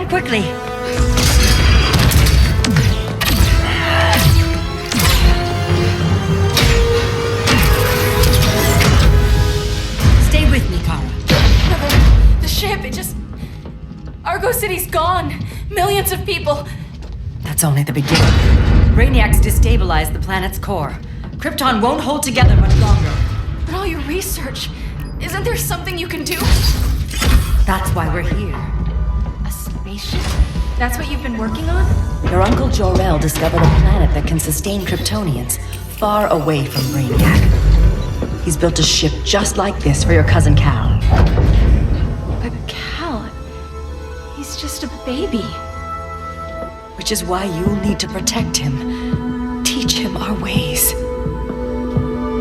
quickly! Stay with me, Kara. The ship, it just... Argo City's gone. Millions of people. That's only the beginning. Brainiac's destabilized the planet's core. Krypton won't hold together much longer. But all your research, isn't there something you can do? That's why we're here. A spaceship? That's what you've been working on? Your uncle Jor-El discovered a planet that can sustain Kryptonians, far away from Brainiac. He's built a ship just like this for your cousin Cal. But Cal... he's just a baby. Which is why you'll need to protect him. Teach him our ways.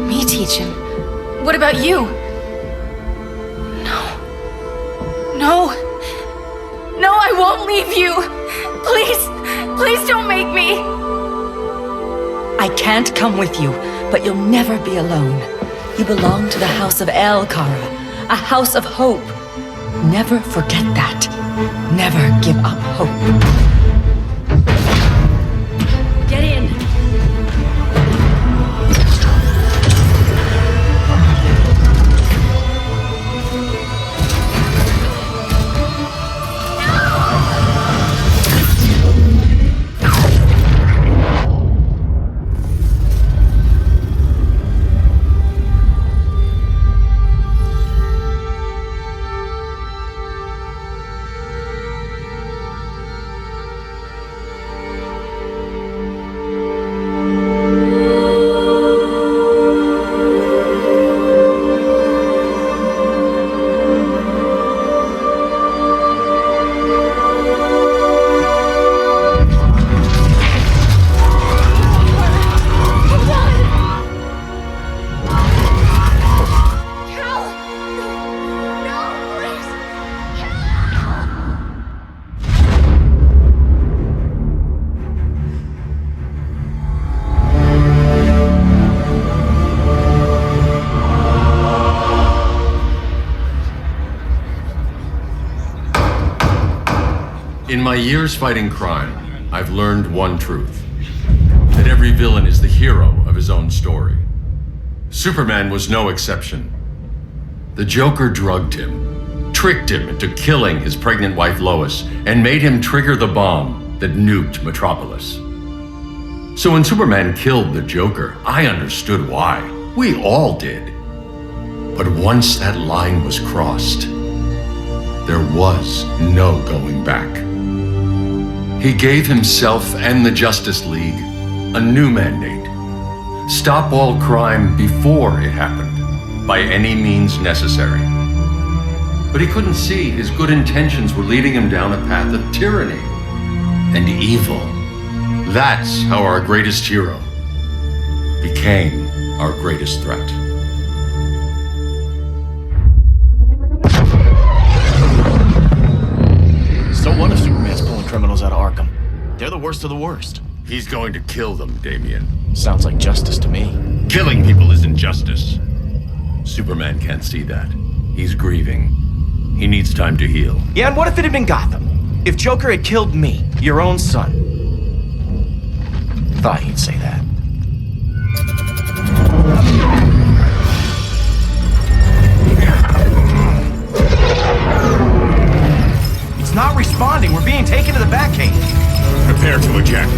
Me teach him? What about you? No. No! No, I won't leave you! Please, please don't make me! I can't come with you, but you'll never be alone. You belong to the House of El, Kara. A house of hope. Never forget that. Never give up hope. Get in! In my years fighting crime, I've learned one truth. That every villain is the hero of his own story. Superman was no exception. The Joker drugged him, tricked him into killing his pregnant wife Lois, and made him trigger the bomb that nuked Metropolis. So when Superman killed the Joker, I understood why. We all did. But once that line was crossed, there was no going back. He gave himself and the Justice League a new mandate. Stop all crime before it happened, by any means necessary. But he couldn't see his good intentions were leading him down a path of tyranny and evil. That's how our greatest hero became our greatest threat. So what if Superman's pulling criminals out of Arkham? They're the worst of the worst. He's going to kill them, Damian. Sounds like justice to me. Killing people isn't justice. Superman can't see that. He's grieving. He needs time to heal. Yeah, and what if it had been Gotham? If Joker had killed me, your own son? Thought he'd say that. It's not responding. We're being taken to the Batcave. Prepare to eject.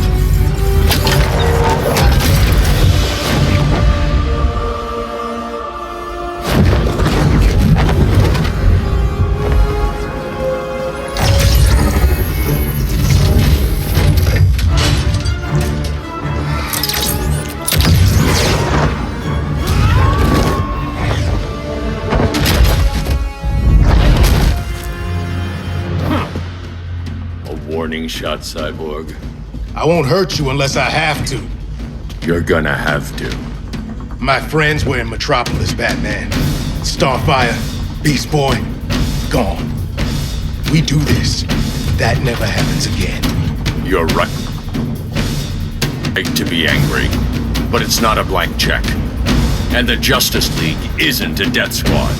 Warning shot, Cyborg. I won't hurt you unless I have to. You're gonna have to. My friends were in Metropolis, Batman. Starfire, Beast Boy, gone. We do this. That never happens again. You're right. Right to be angry, but it's not a blank check. And the Justice League isn't a death squad.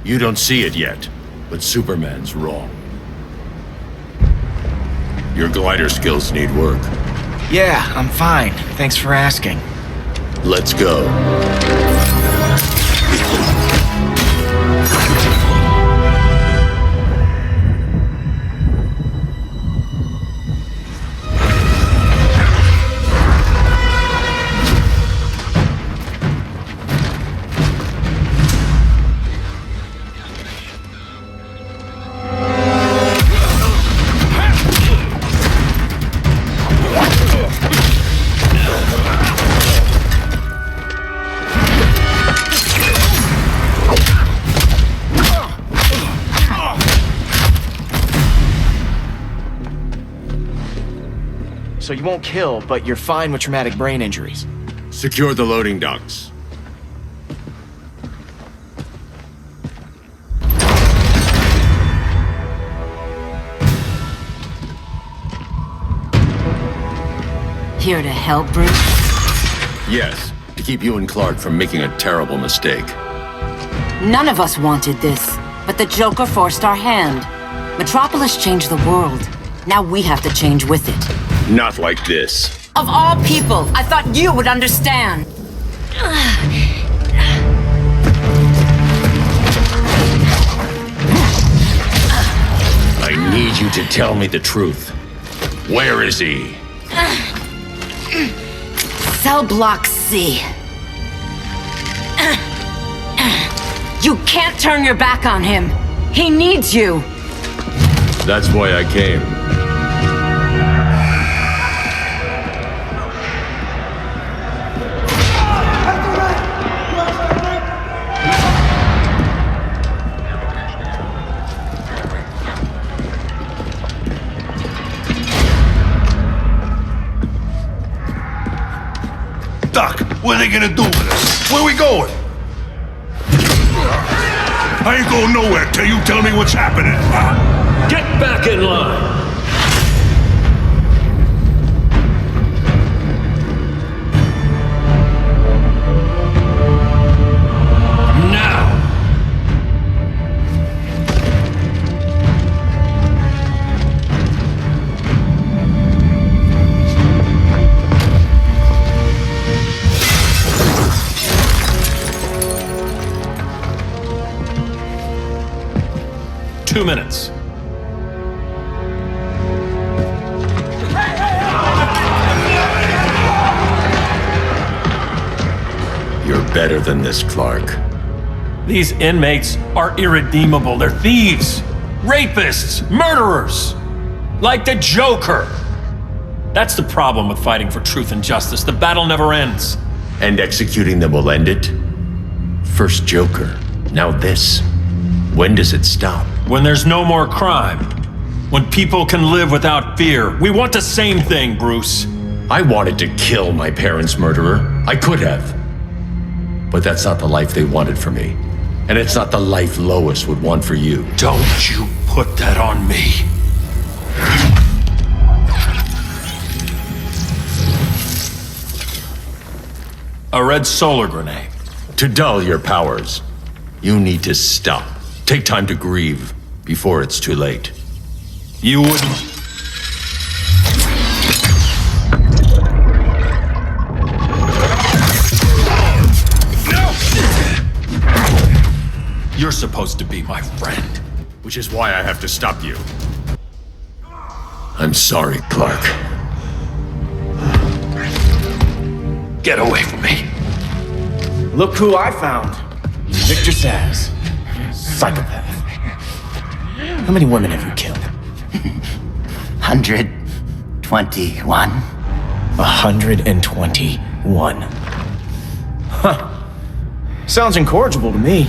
You don't see it yet, but Superman's wrong. Your glider skills need work. Yeah, I'm fine. Thanks for asking. Let's go. So you won't kill, but you're fine with traumatic brain injuries. Secure the loading docks. Here to help, Bruce? Yes, to keep you and Clark from making a terrible mistake. None of us wanted this, but the Joker forced our hand. Metropolis changed the world. Now we have to change with it. Not like this. Of all people, I thought you would understand. I need you to tell me the truth. Where is he? Cell Block C. You can't turn your back on him. He needs you. That's why I came. Doc, what are they gonna do with us? Where we going? I ain't going nowhere till you tell me what's happening. Get back in line! Now! 2 minutes. You're better than this, Clark. These inmates are irredeemable. They're thieves, rapists, murderers. Like the Joker. That's the problem with fighting for truth and justice. The battle never ends. And executing them will end it? First Joker, now this. When does it stop? When there's no more crime. When people can live without fear. We want the same thing, Bruce. I wanted to kill my parents' murderer. I could have. But that's not the life they wanted for me. And it's not the life Lois would want for you. Don't you put that on me. A red solar grenade. To dull your powers, you need to stop. Take time to grieve before it's too late. You wouldn't. You're supposed to be my friend. Which is why I have to stop you. I'm sorry, Clark. Get away from me. Look who I found. Victor Zsasz. Psychopath. How many women have you killed? 121. 121. Huh. Sounds incorrigible to me.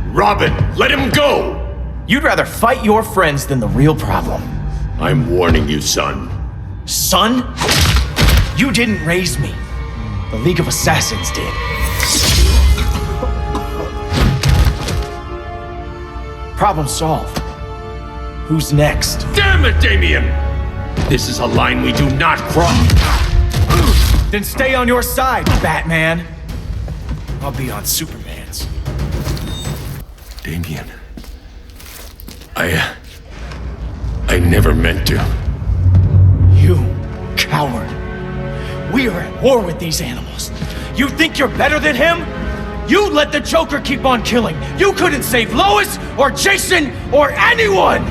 Robin, let him go! You'd rather fight your friends than the real problem. I'm warning you, son. Son? You didn't raise me. The League of Assassins did. Problem solved. Who's next? Damn it, Damien! This is a line we do not cross. Then stay on your side, Batman. I'll be on Superman's. Damien. I never meant to. coward. We are at war with these animals. You think you're better than him? You let the Joker keep on killing. You couldn't save Lois or Jason or anyone!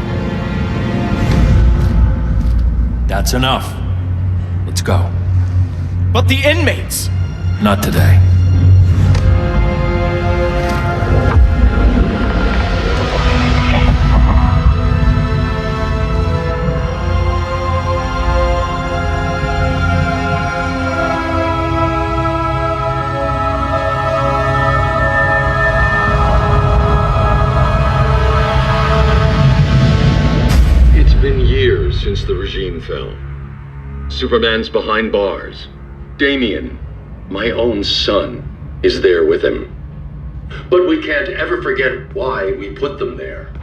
That's enough. Let's go. But the inmates! Not today. It's been years since the regime fell. Superman's behind bars. Damian, my own son, is there with him. But we can't ever forget why we put them there.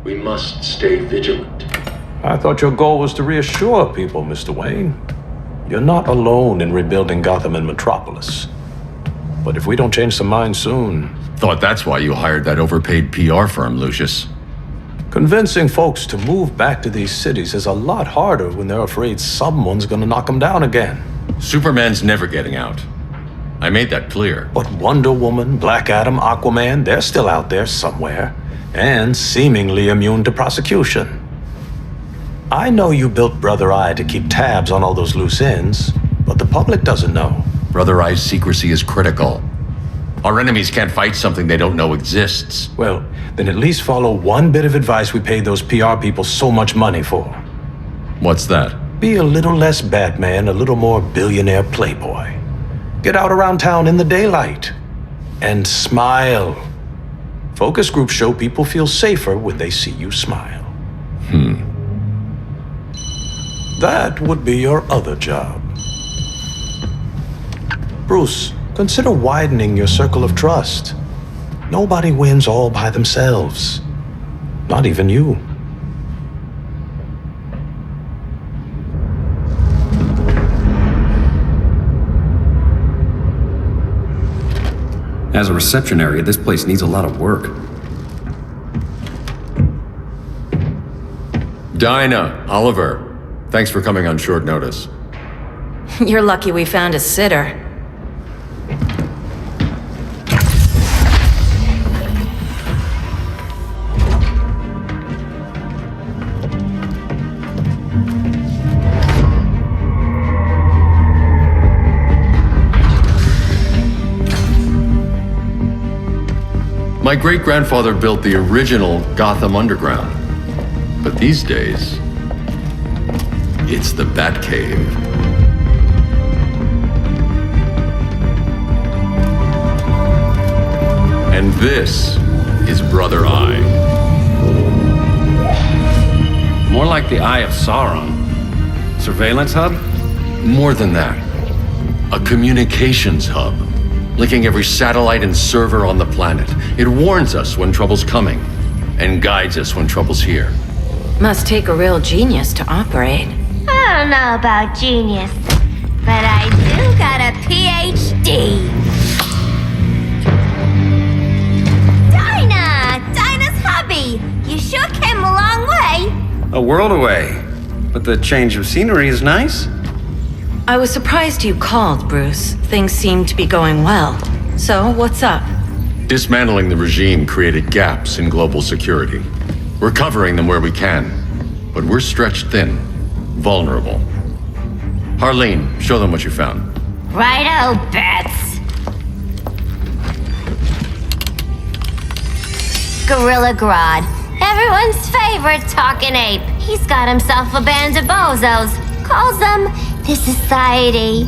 We must stay vigilant. I thought your goal was to reassure people, Mr. Wayne. You're not alone in rebuilding Gotham and Metropolis. But if we don't change some minds soon... Thought that's why you hired that overpaid PR firm, Lucius. Convincing folks to move back to these cities is a lot harder when they're afraid someone's gonna knock them down again. Superman's never getting out. I made that clear. But Wonder Woman, Black Adam, Aquaman, they're still out there somewhere, and seemingly immune to prosecution. I know you built Brother Eye to keep tabs on all those loose ends, but the public doesn't know. Brother Eye's secrecy is critical. Our enemies can't fight something they don't know exists. Well, then at least follow one bit of advice we paid those PR people so much money for. What's that? Be a little less Batman, a little more billionaire playboy. Get out around town in the daylight. And smile. Focus groups show people feel safer when they see you smile. That would be your other job. Bruce, consider widening your circle of trust. Nobody wins all by themselves. Not even you. As a reception area, this place needs a lot of work. Dinah, Oliver, thanks for coming on short notice. You're lucky we found a sitter. My great-grandfather built the original Gotham Underground. But these days, it's the Batcave. And this is Brother Eye. More like the Eye of Sauron. Surveillance hub? More than that, a communications hub, linking every satellite and server on the planet. It warns us when trouble's coming, and guides us when trouble's here. Must take a real genius to operate. I don't know about genius, but I do got a PhD. Dinah's hubby. You sure came a long way. A world away. But the change of scenery is nice. I was surprised you called, Bruce. Things seem to be going well. So, what's up? Dismantling the regime created gaps in global security. We're covering them where we can, but we're stretched thin, vulnerable. Harleen, show them what you found. Righto, Bats. Gorilla Grodd. Everyone's favorite talking ape. He's got himself a band of bozos. Calls them the Society.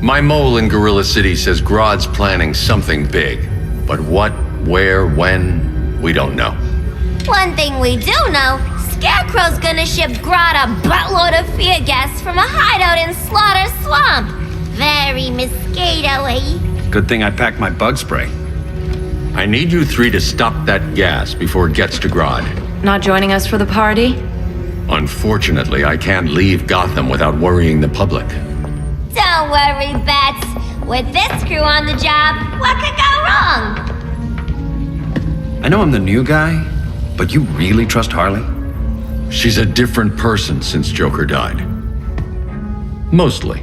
My mole in Gorilla City says Grodd's planning something big. But what, where, when, we don't know. One thing we do know, Scarecrow's gonna ship Grodd a buttload of fear gas from a hideout in Slaughter Swamp. Very mosquito-y. Good thing I packed my bug spray. I need you three to stop that gas before it gets to Grodd. Not joining us for the party? Unfortunately, I can't leave Gotham without worrying the public. Don't worry, Bats. With this crew on the job, what could go wrong? I know I'm the new guy, but you really trust Harley? She's a different person since Joker died. Mostly.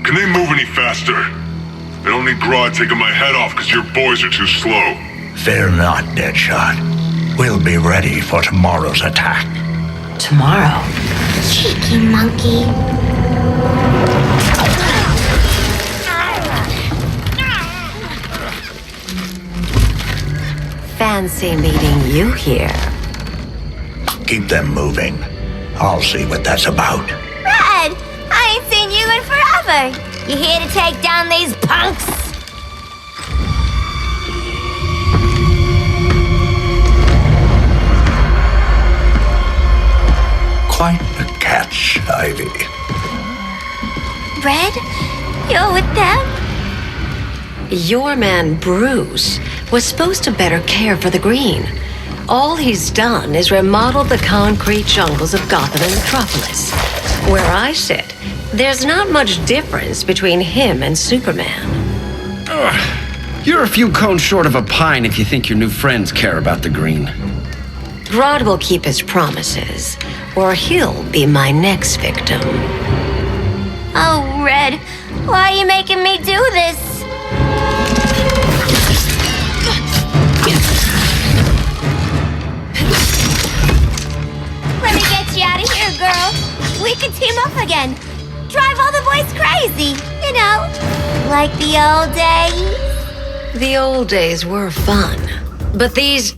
Can they move any faster? I don't need Grodd taking my head off because your boys are too slow. Fear not, Deadshot. We'll be ready for tomorrow's attack. Tomorrow? Cheeky monkey. Fancy meeting you here. Keep them moving. I'll see what that's about. Red, I ain't seen you in forever. You here to take down these punks? Quite a catch, Ivy. Red, you're with them? Your man, Bruce, was supposed to better care for the Green. All he's done is remodel the concrete jungles of Gotham and Metropolis. Where I sit, there's not much difference between him and Superman. You're a few cones short of a pine if you think your new friends care about the Green. Grodd will keep his promises, or he'll be my next victim. Oh, Red, why are you making me do this? Let me get you out of here, girl. We can team up again. Drive all the boys crazy, you know, like the old days. The old days were fun, but these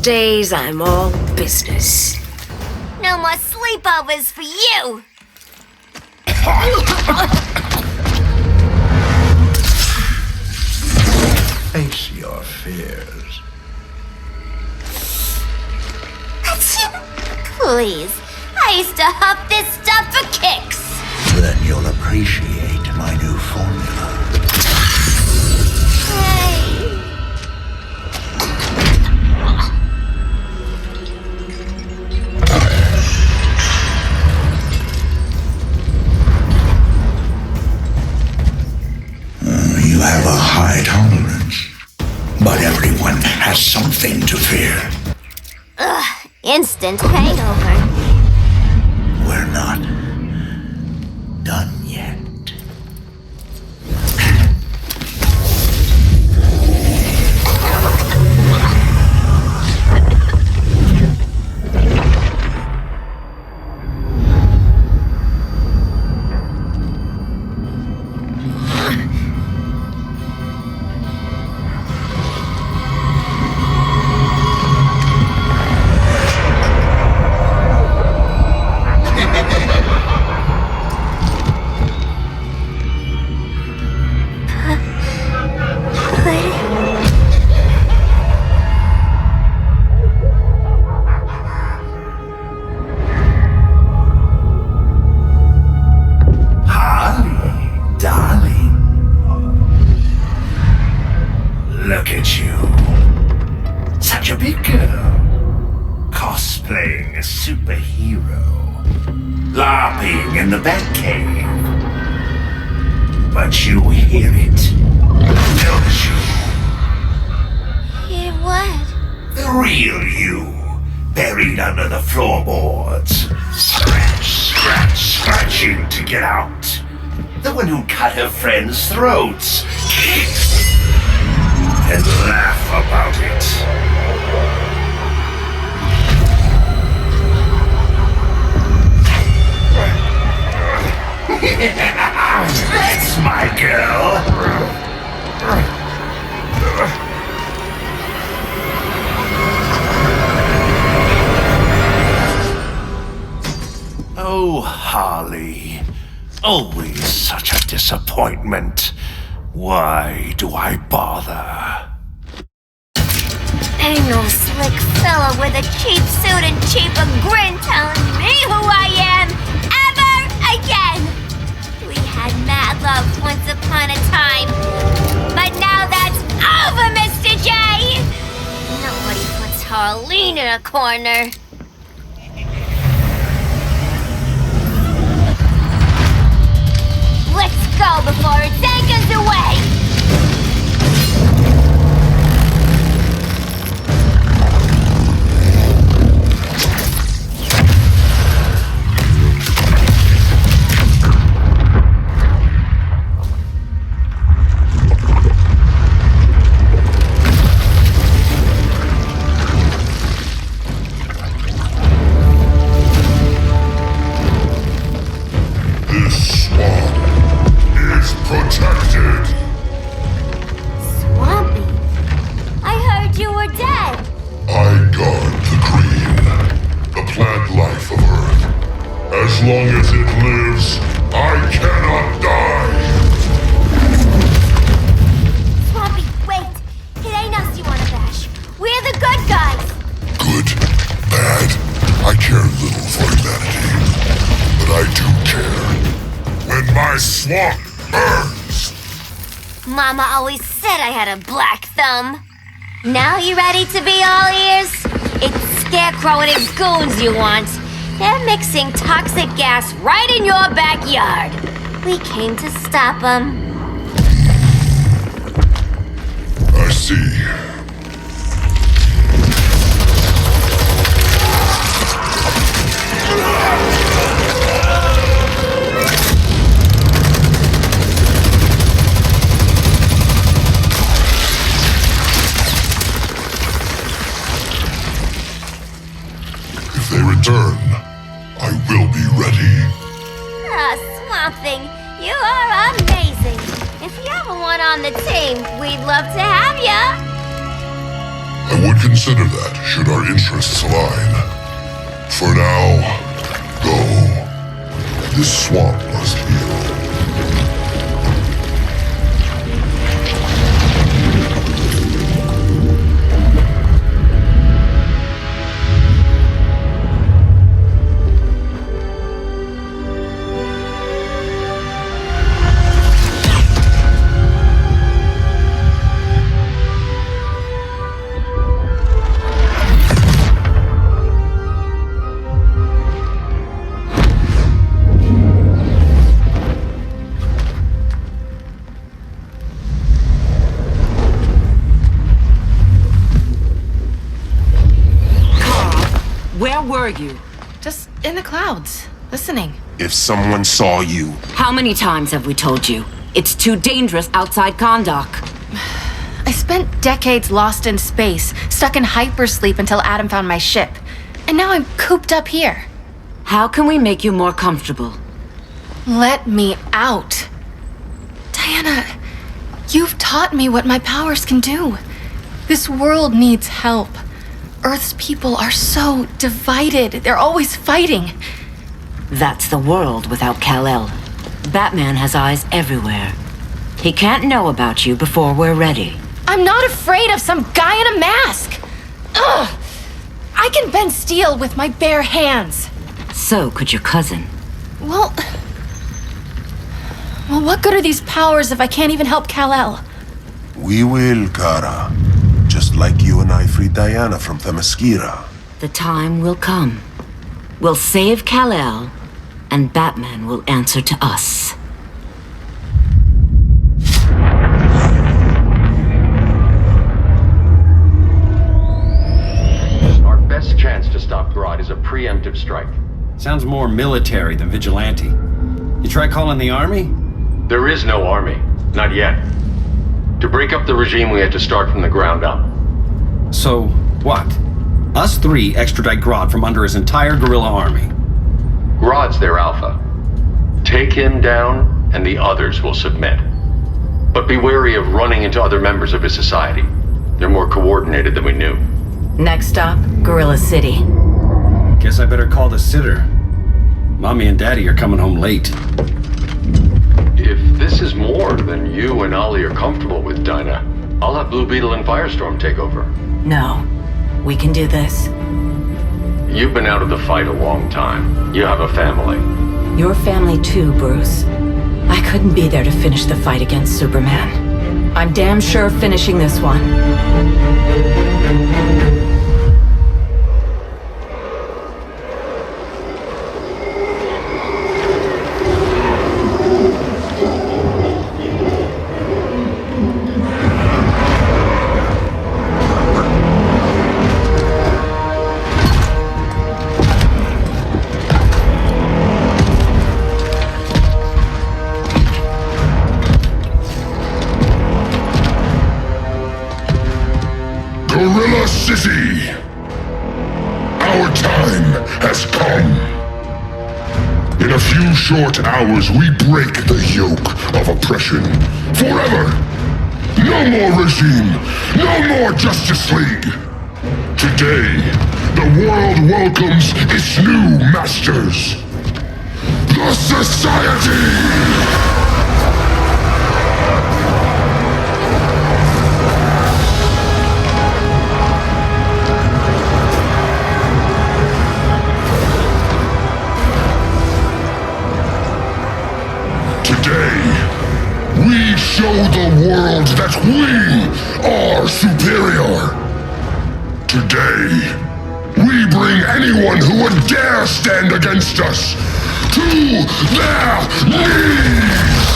days I'm all business. No more sleepovers for you. Face your fears. Please, I used to huff this stuff for kicks. Then you'll appreciate my new formula. Hey. You have a high tolerance, but everyone has something to fear. Ugh, instant hangover. We're not done yet. Look at you. Such a big girl. Cosplaying a superhero. LARPing in the Batcave. But you hear it, don't you? Hear what? The real you, buried under the floorboards. Scratch, scratch, scratching to get out. The one who cut her friends' throats. And laugh about it. That's my girl. Oh, Harley. Always such a disappointment. Why do I bother? Ain't no slick fella with a cheap suit and cheaper grin telling me who I am ever again. We had mad love once upon a time, but now that's over, Mr. J. Nobody puts her Marlene in a corner. Let's go before it takes us away! This swamp is protected. Swampy? I heard you were dead. I guard the green, the plant life of Earth. As long as it lives, I cannot die. Swampy, wait. It ain't us you wanna bash. We're the good guys. Good, bad, I care little for humanity. But I do care. When my swamp burns! Mama always said I had a black thumb. Now you ready to be all ears? It's Scarecrow and his goons you want. They're mixing toxic gas right in your backyard. We came to stop them. I see. If they return, I will be ready. Ah, Swamp Thing, you are amazing. If you ever want on the team, we'd love to have ya. I would consider that should our interests align. For now, go. This swamp must heal. Where were you? Just in the clouds, listening. If someone saw you, How many times have we told you? It's too dangerous outside Kahndaq. I spent decades lost in space, stuck in hypersleep until Adam found my ship. And now I'm cooped up here. How can we make you more comfortable? Let me out. Diana, you've taught me what my powers can do. This world needs help. Earth's people are so divided. They're always fighting. That's the world without Kal-El. Batman has eyes everywhere. He can't know about you before we're ready. I'm not afraid of some guy in a mask. Ugh! I can bend steel with my bare hands. So could your cousin. Well, what good are these powers if I can't even help Kal-El? we will, Kara. Just like you and I freed Diana from Themyscira. The time will come. We'll save Kal-El, and Batman will answer to us. Our best chance to stop Grodd is a preemptive strike. Sounds more military than vigilante. You try calling the army? There is no army. Not yet. To break up the regime, we had to start from the ground up. So, what? Us three extradite Grodd from under his entire guerrilla army. Grodd's their alpha. Take him down, and the others will submit. But be wary of running into other members of his society. They're more coordinated than we knew. Next stop, Gorilla City. Guess I better call the sitter. Mommy and Daddy are coming home late. If this is more than you and Ollie are comfortable with, Dinah, I'll have Blue Beetle and Firestorm take over. No, we can do this. You've been out of the fight a long time. You have a family. Your family too, Bruce. I couldn't be there to finish the fight against Superman. I'm damn sure finishing this one. the city! Our time has come. In a few short hours, we break the yoke of oppression. Forever! No more regime! No more Justice League! Today, the world welcomes its new masters. The Society! We show the world that we are superior. Today, we bring anyone who would dare stand against us to their knees!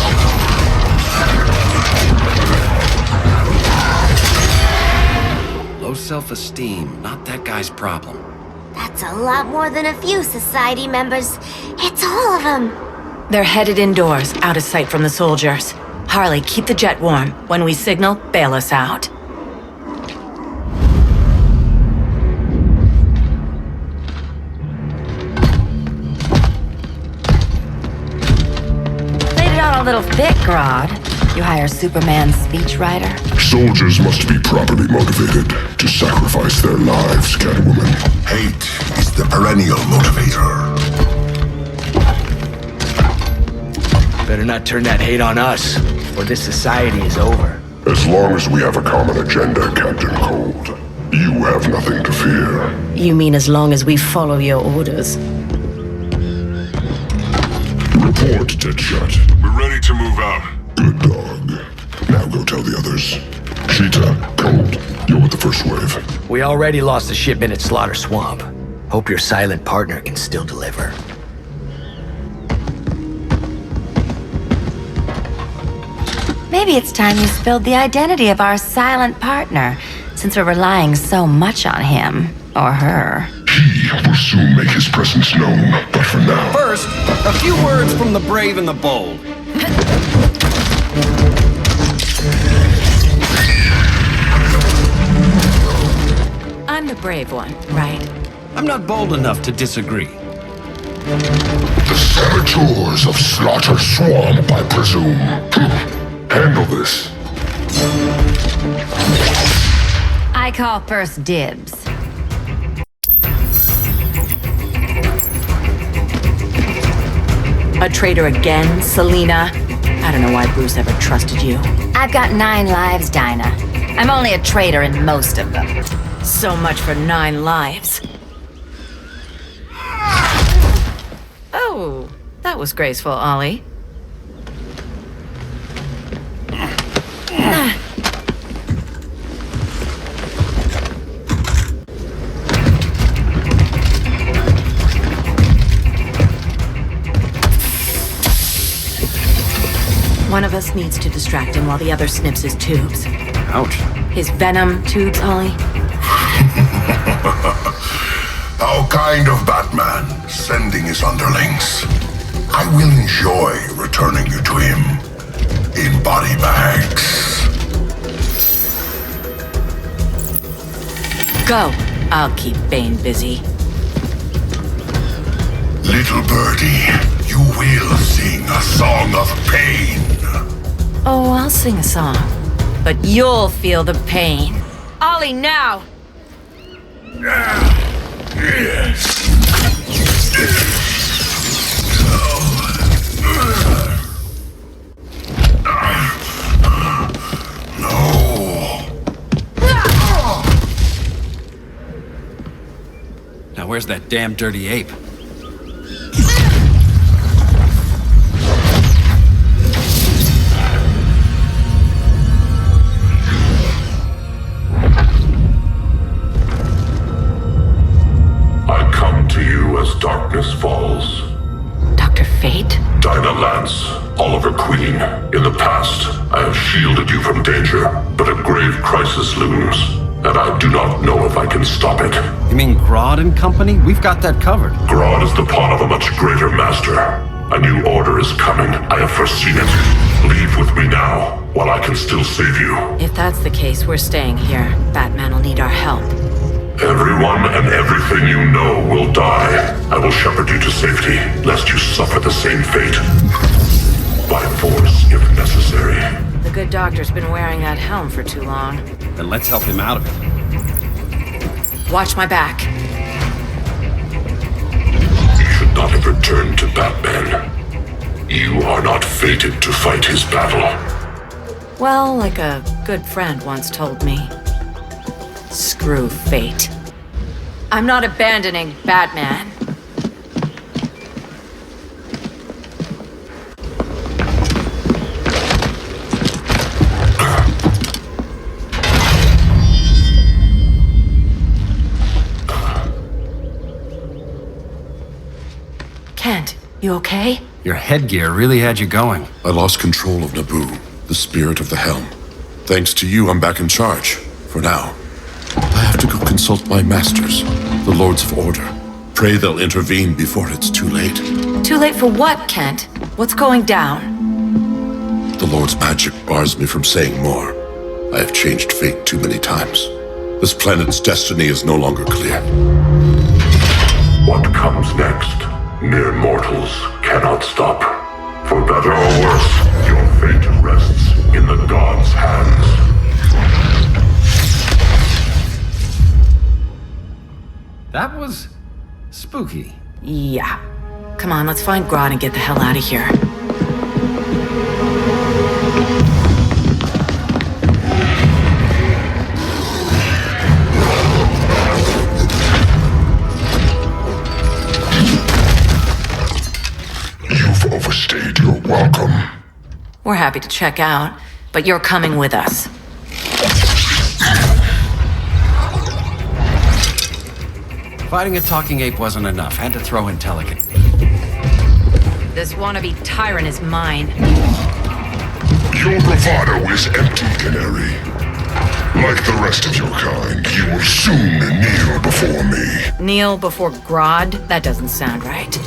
Low self-esteem, not that guy's problem. That's a lot more than a few society members. It's all of them. They're headed indoors, out of sight from the soldiers. Harley, keep the jet warm. When we signal, bail us out. Played it on a little thick, Grodd. You hire Superman's speechwriter? Soldiers must be properly motivated to sacrifice their lives, Catwoman. Hate is the perennial motivator. Better not turn that hate on us, or this society is over. As long as we have a common agenda, Captain Cold, you have nothing to fear. You mean as long as we follow your orders? Report, Deadshot. We're ready to move out. Good dog. Now go tell the others. Cheetah, Cold, you're with the first wave. We already lost a shipment at Slaughter Swamp. Hope your silent partner can still deliver. Maybe it's time you spilled the identity of our silent partner, since we're relying so much on him, or her. He will soon make his presence known, but for now... First, a few words from the brave and the bold. I'm the brave one, right? I'm not bold enough to disagree. The saboteurs of Slaughter Swamp, I presume. Handle this. I call first dibs. A traitor again, Selina? I don't know why Bruce ever trusted you. I've got 9 lives, Dinah. I'm only a traitor in most of them. So much for 9 lives. Oh, that was graceful, Ollie. One of us needs to distract him while the other snips his tubes. Ouch. His venom tubes, Ollie. How kind of Batman, sending his underlings. I will enjoy returning you to him in body bags. Go. I'll keep Bane busy. Little birdie, you will sing a song of pain. Oh, I'll sing a song. But you'll feel the pain. Ollie, now! Now where's that damn dirty ape? I come to you as darkness falls. Dr. Fate? Dinah Lance, Oliver Queen. In the past, I have shielded you from danger, but a grave crisis looms, and I do not know if I can stop it. You mean Grodd and company? We've got that covered. Grodd is the pawn of a much greater master. A new order is coming. I have foreseen it. Leave with me now, while I can still save you. If that's the case, we're staying here. Batman will need our help. Everyone and everything you know will die. I will shepherd you to safety, lest you suffer the same fate. By force, if necessary. The good doctor's been wearing that helm for too long. Then let's help him out of it. Watch my back. You should not have returned to Batman. You are not fated to fight his battle. Well, like a good friend once told me. Screw fate. I'm not abandoning Batman. Kent, you okay? Your headgear really had you going. I lost control of Naboo, the spirit of the helm. Thanks to you, I'm back in charge. For now. I have to go consult my masters, the Lords of Order. Pray they'll intervene before it's too late. Too late for what, Kent? What's going down? The Lord's magic bars me from saying more. I have changed fate too many times. This planet's destiny is no longer clear. What comes next? Mere mortals cannot stop. For better or worse, your fate rests in the gods' hands. That was spooky. Yeah. Come on, let's find Grodd and get the hell out of here. You've overstayed your welcome. We're happy to check out, but you're coming with us. Fighting a talking ape wasn't enough. Had to throw in Telican. This wannabe tyrant is mine. Your bravado is empty, Canary. Like the rest of your kind, you will soon kneel before me. Kneel before Grodd? That doesn't sound right.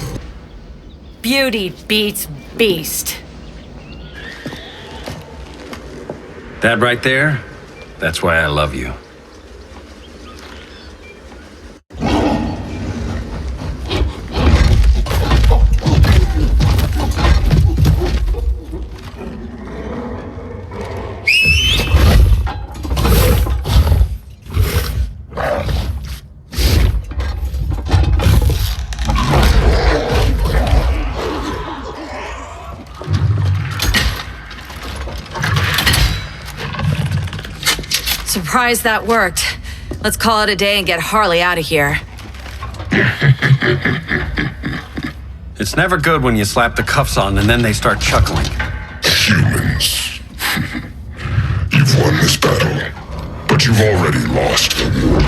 Beauty beats beast. That right there, that's why I love you. Surprised that worked. Let's call it a day and get Harley out of here. It's never good when you slap the cuffs on and then they start chuckling. Humans. You've won this battle, but you've already lost the war.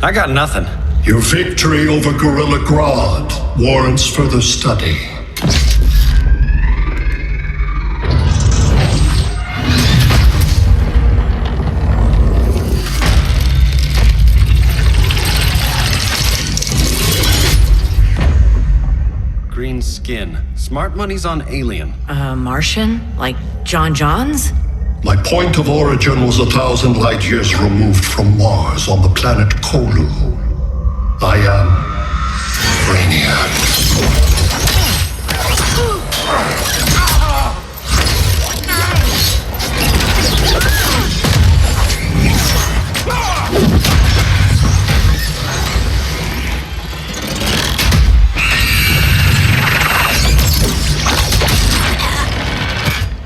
I got nothing. Your victory over Gorilla Grodd warrants further study. Green skin. Smart money's on alien. Martian? Like John Johns? My point of origin was 1,000 light years removed from Mars on the planet Kolu. I am Brainiac.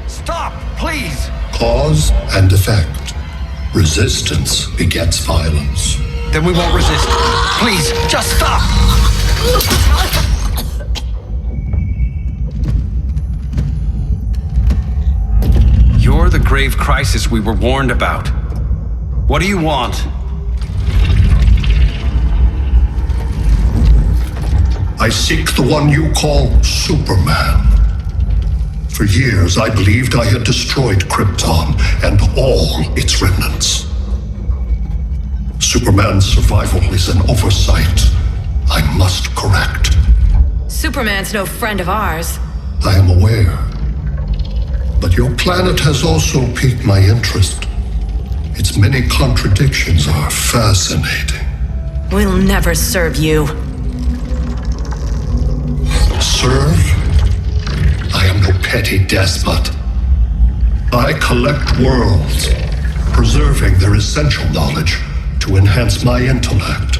Stop, please! Cause and effect. Resistance begets violence. Then we won't resist. Please, just stop! You're the grave crisis we were warned about. What do you want? I seek the one you call Superman. For years, I believed I had destroyed Krypton and all its remnants. Superman's survival is an oversight I must correct. Superman's no friend of ours. I am aware. But your planet has also piqued my interest. Its many contradictions are fascinating. We'll never serve you. Serve? I am no petty despot. I collect worlds, preserving their essential knowledge to enhance my intellect.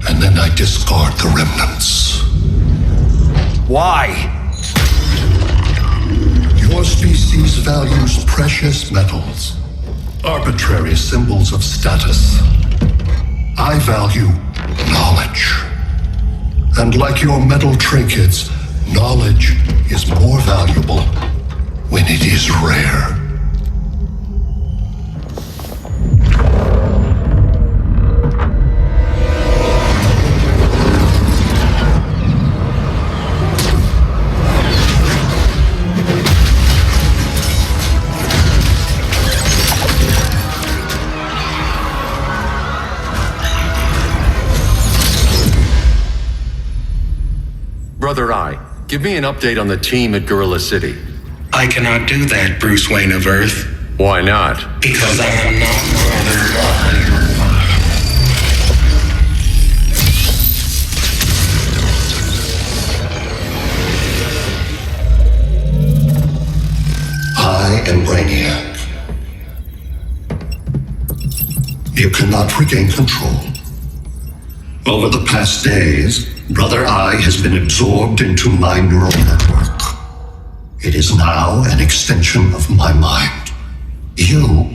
And then I discard the remnants. Why? Your species values precious metals, arbitrary symbols of status. I value knowledge. And like your metal trinkets, knowledge is more valuable when it is rare. Brother Eye, give me an update on the team at Gorilla City. I cannot do that, Bruce Wayne of Earth. Why not? Because I am not Brother I am Brainiac. You cannot regain control. Over the past days, Brother Eye has been absorbed into my neural network. It is now an extension of my mind. You,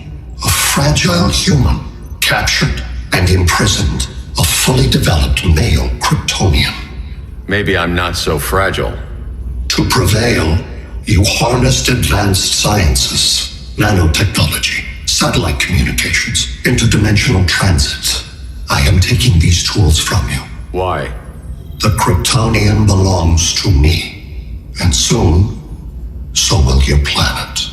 a fragile human, captured and imprisoned a fully developed male Kryptonian. Maybe I'm not so fragile. To prevail, you harnessed advanced sciences, nanotechnology, satellite communications, interdimensional transit. I am taking these tools from you. Why? The Kryptonian belongs to me. And soon, so will your planet.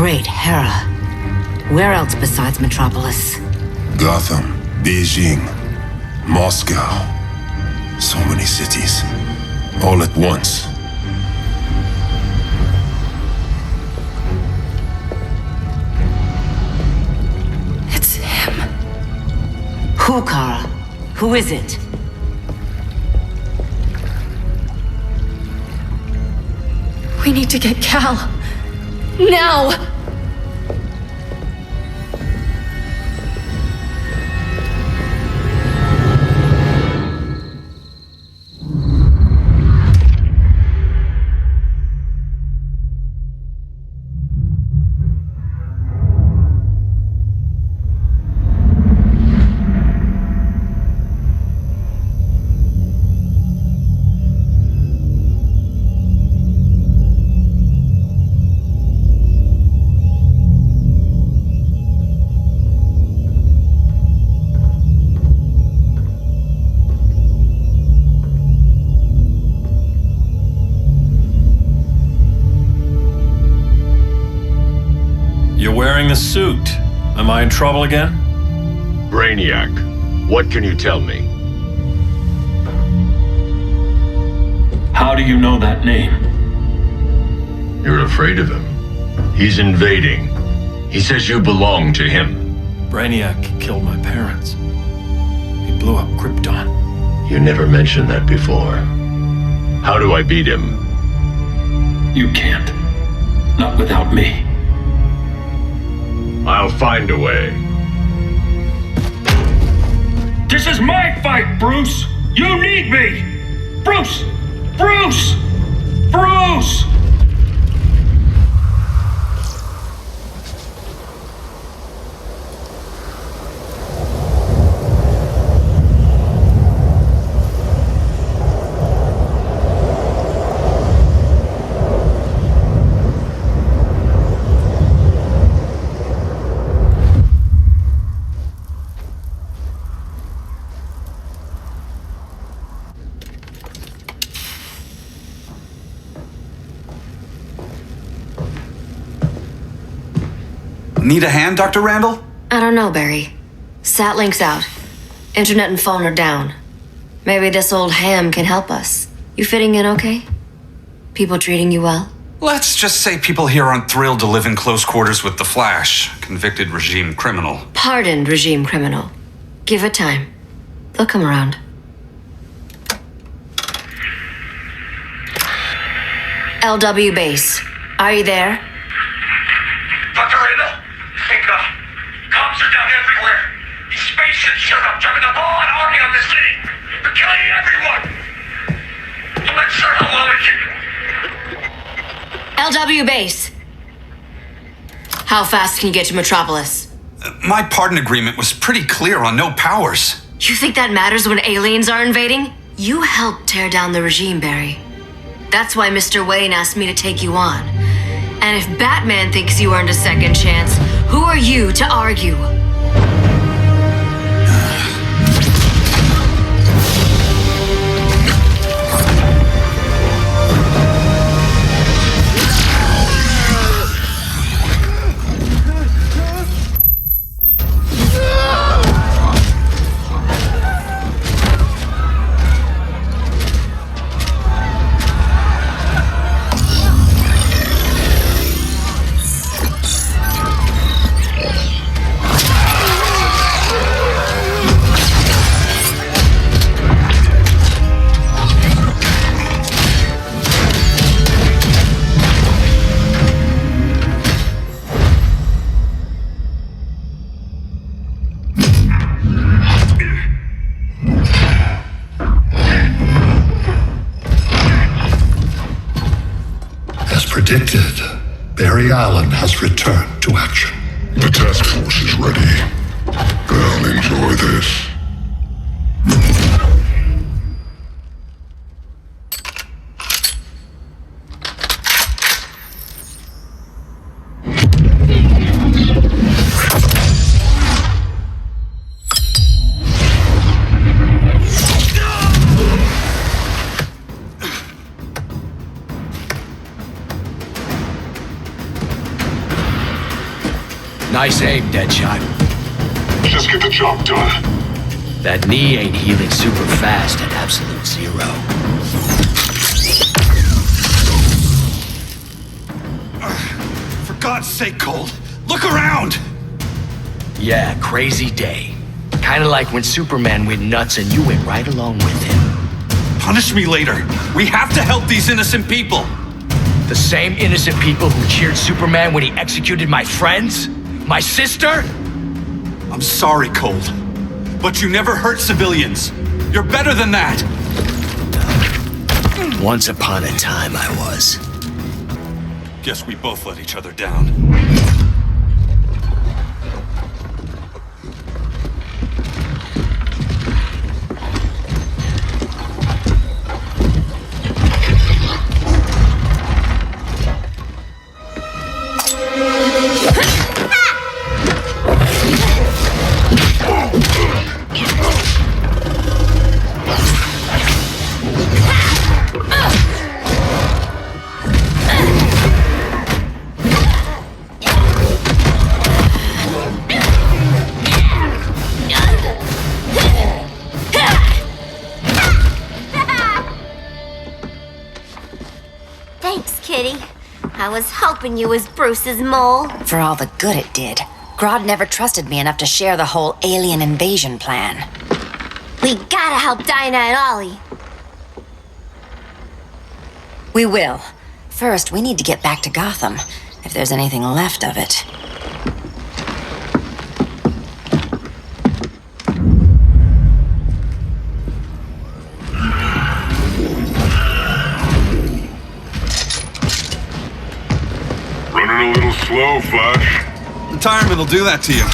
Great Hera. Where else besides Metropolis? Gotham, Beijing, Moscow. So many cities. All at once. It's him. Who, Kara? Who is it? We need to get Cal. Now! the suit. Am I in trouble again? Brainiac, what can you tell me? How do you know that name? You're afraid of him. He's invading. He says you belong to him. Brainiac killed my parents. He blew up Krypton. You never mentioned that before. How do I beat him? You can't. Not without me. I'll find a way. This is my fight, Bruce! You need me! Bruce! Bruce! Bruce! Need a hand, Dr. Randall? I don't know, Barry. Satlink's out. Internet and phone are down. Maybe this old ham can help us. You fitting in okay? People treating you well? Let's just say people here aren't thrilled to live in close quarters with the Flash, convicted regime criminal. Pardoned regime criminal. Give it time. They'll come around. LW base. Are you there? Dr. Randall, comms are down everywhere. These spaceships showed up, driving the ball and army on this city. They're killing everyone. I'm not sure how long it can. LW base. How fast can you get to Metropolis? My pardon agreement was pretty clear on no powers. You think that matters when aliens are invading? You helped tear down the regime, Barry. That's why Mr. Wayne asked me to take you on. And if Batman thinks you earned a second chance, who are you to argue? Predicted, Barry Allen has returned to action. The task force is ready. I'll enjoy this. Nice aim, Deadshot. Just get the job done. That knee ain't healing super fast at absolute zero. For God's sake, Cold, look around! Yeah, crazy day. Kinda like when Superman went nuts and you went right along with him. Punish me later. We have to help these innocent people. The same innocent people who cheered Superman when he executed my friends? My sister? I'm sorry, Cold, but you never hurt civilians. You're better than that. Once upon a time, I was. Guess we both let each other down. pity. I was hoping you was Bruce's mole. For all the good it did, Grodd never trusted me enough to share the whole alien invasion plan. We gotta help Dinah and Ollie. We will. First, we need to get back to Gotham, if there's anything left of it. Running a little slow, Flash. Retirement will do that to you.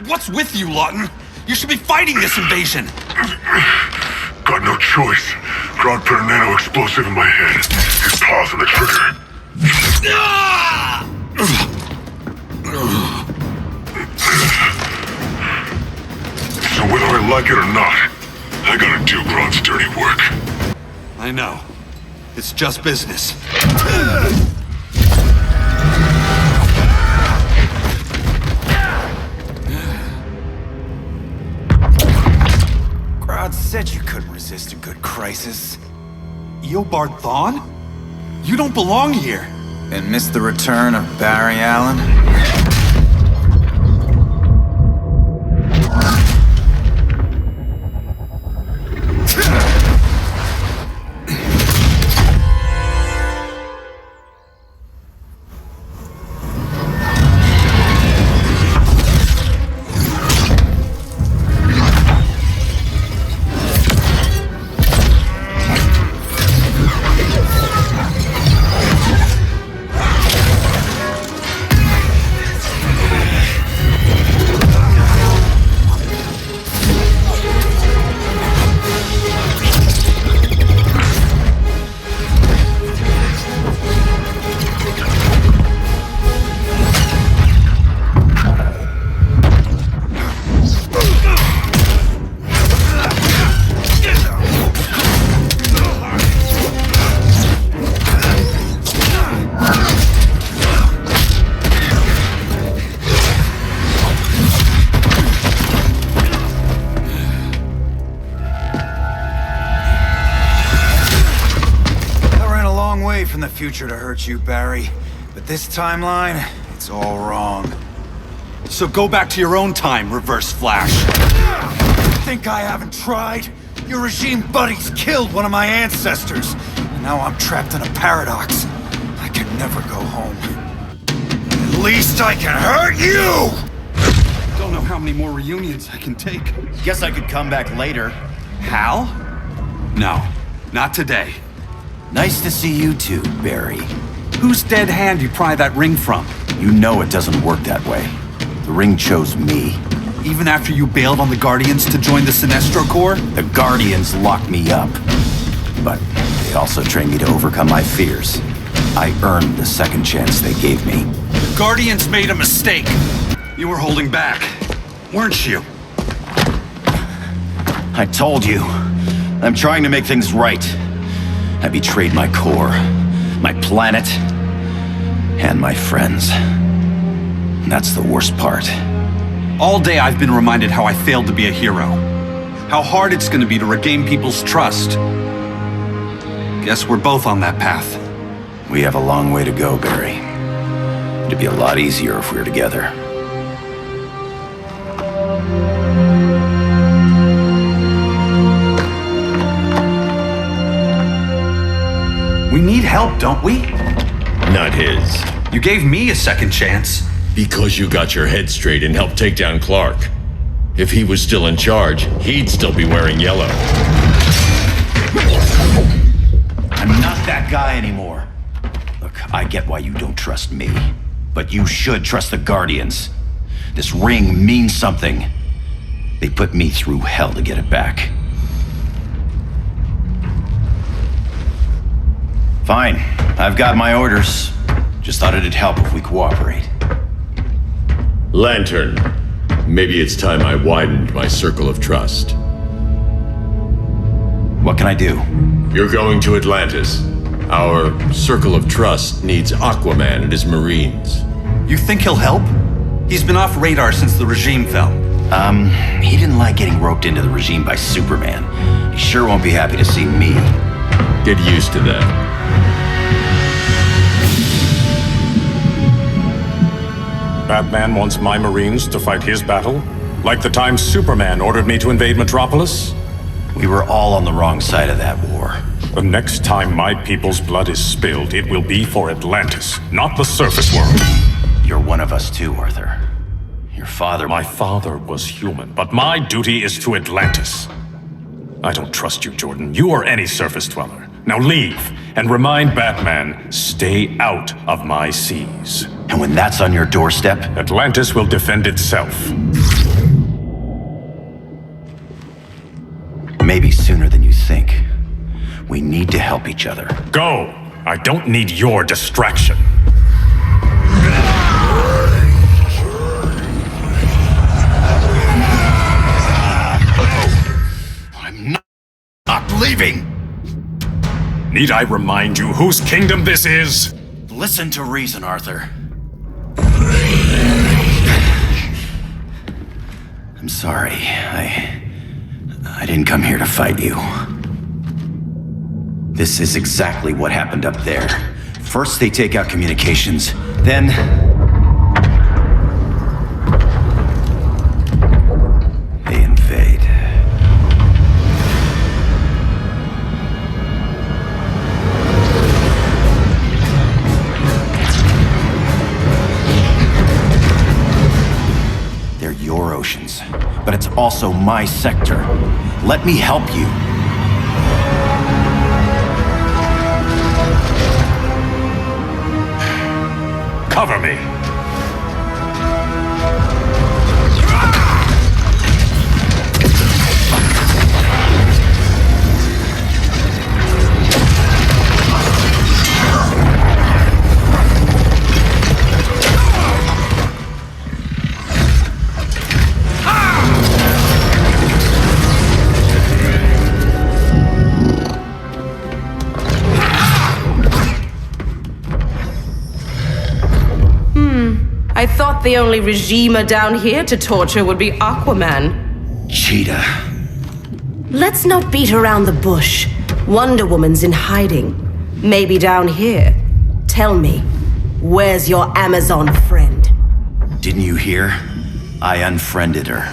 What's with you, Lawton? You should be fighting this invasion. Got no choice. Grodd put a nano explosive in my head. His paws on the trigger. So whether I like it or not, I gotta do Grodd's dirty work. I know. It's just business. Grodd said you couldn't resist a good crisis. Eobard Thawne? You don't belong here. And missed the return of Barry Allen? From the future to hurt you, Barry. But this timeline, it's all wrong. So go back to your own time, Reverse Flash. Think I haven't tried? Your regime buddies killed one of my ancestors. And now I'm trapped in a paradox. I can never go home. At least I can hurt you! Don't know how many more reunions I can take. Guess I could come back later. Hal? No, not today. Nice to see you too, Barry. Whose dead hand you pry that ring from? You know it doesn't work that way. The ring chose me. Even after you bailed on the Guardians to join the Sinestro Corps? The Guardians locked me up. But they also trained me to overcome my fears. I earned the second chance they gave me. The Guardians made a mistake. You were holding back, weren't you? I told you. I'm trying to make things right. I betrayed my core, my planet, and my friends. That's the worst part. All day I've been reminded how I failed to be a hero. How hard it's going to be to regain people's trust. Guess we're both on that path. We have a long way to go, Barry. It'd be a lot easier if we were together. We need help, don't we? Not his. You gave me a second chance. Because you got your head straight and helped take down Clark. If he was still in charge, he'd still be wearing yellow. I'm not that guy anymore. Look, I get why you don't trust me. But you should trust the Guardians. This ring means something. They put me through hell to get it back. Fine. I've got my orders. Just thought it'd help if we cooperate. Lantern. Maybe it's time I widened my circle of trust. What can I do? You're going to Atlantis. Our circle of trust needs Aquaman and his Marines. You think he'll help? He's been off radar since the regime fell. He didn't like getting roped into the regime by Superman. He sure won't be happy to see me. Get used to that. Batman wants my Marines to fight his battle? Like the time Superman ordered me to invade Metropolis? We were all on the wrong side of that war. The next time my people's blood is spilled, it will be for Atlantis, not the surface world. You're one of us too, Arthur. Your father... My father was human, but my duty is to Atlantis. I don't trust you, Jordan. You or any surface dweller. Now leave, and remind Batman, stay out of my seas. And when that's on your doorstep? Atlantis will defend itself. Maybe sooner than you think. We need to help each other. Go! I don't need your distraction. I'm not leaving! Need I remind you whose kingdom this is? Listen to reason, Arthur. I'm sorry. I didn't come here to fight you. This is exactly what happened up there. First they take out communications, then... they invade. They're your oceans, but it's also my sector. Let me help you. Cover me! I thought the only regimer down here to torture would be Aquaman. Cheetah. Let's not beat around the bush. Wonder Woman's in hiding. Maybe down here. Tell me, where's your Amazon friend? Didn't you hear? I unfriended her.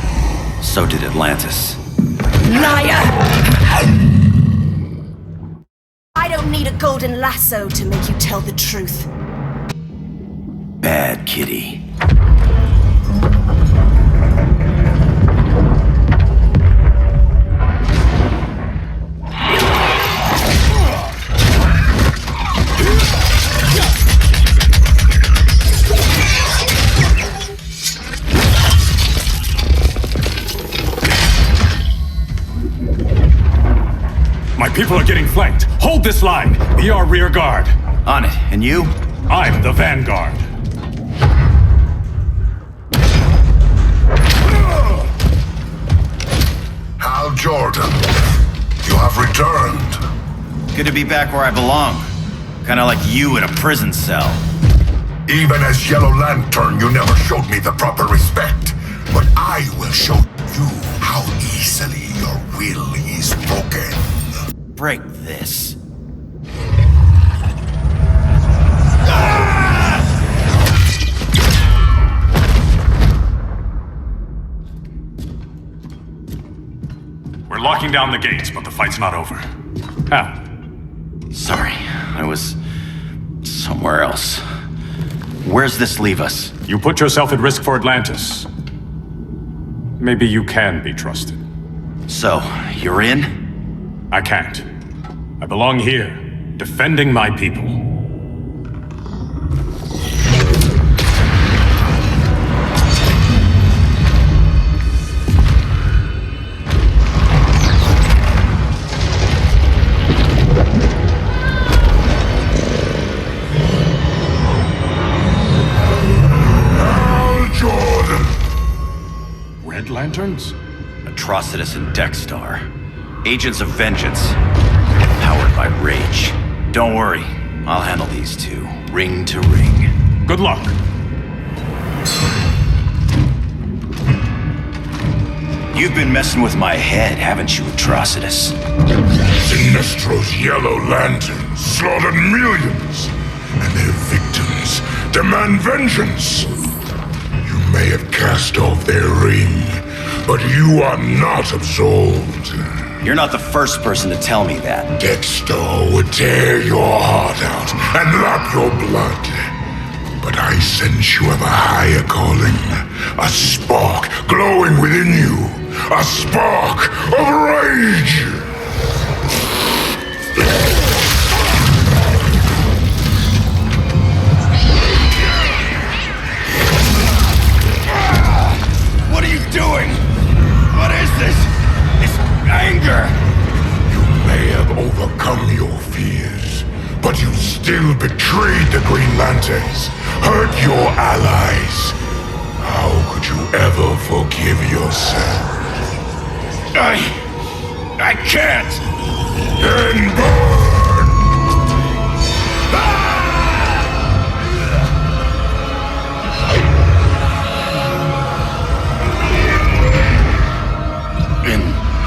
So did Atlantis. Liar! I don't need a golden lasso to make you tell the truth. Bad kitty. My people are getting flanked. Hold this line. Be our rear guard. On it. And you? I'm the vanguard. Hal Jordan, you have returned. Good to be back where I belong. Kinda like you in a prison cell. Even as Yellow Lantern, you never showed me the proper respect. But I will show you how easily your will is broken. Break this. We're locking down the gates, but the fight's not over. How? Sorry, I was somewhere else. Where's this leave us? You put yourself at risk for Atlantis. Maybe you can be trusted. So, you're in? I can't. I belong here, defending my people. Red Lanterns? Atrocitus and Dexstar. Agents of Vengeance. Powered by rage. Don't worry, I'll handle these two, ring to ring. Good luck. You've been messing with my head, haven't you, Atrocitus? Sinestro's yellow lanterns slaughtered millions, and their victims demand vengeance. You may have cast off their ring, but you are not absolved. You're not the first person to tell me that. Dexter would tear your heart out and lap your blood. But I sense you have a higher calling, a spark glowing within you, a spark of rage! What are you doing? What is this? It's anger! You may have overcome your fears, but you still betrayed the Green Lanterns, hurt your allies. How could you ever forgive yourself? I can't! Then burn! In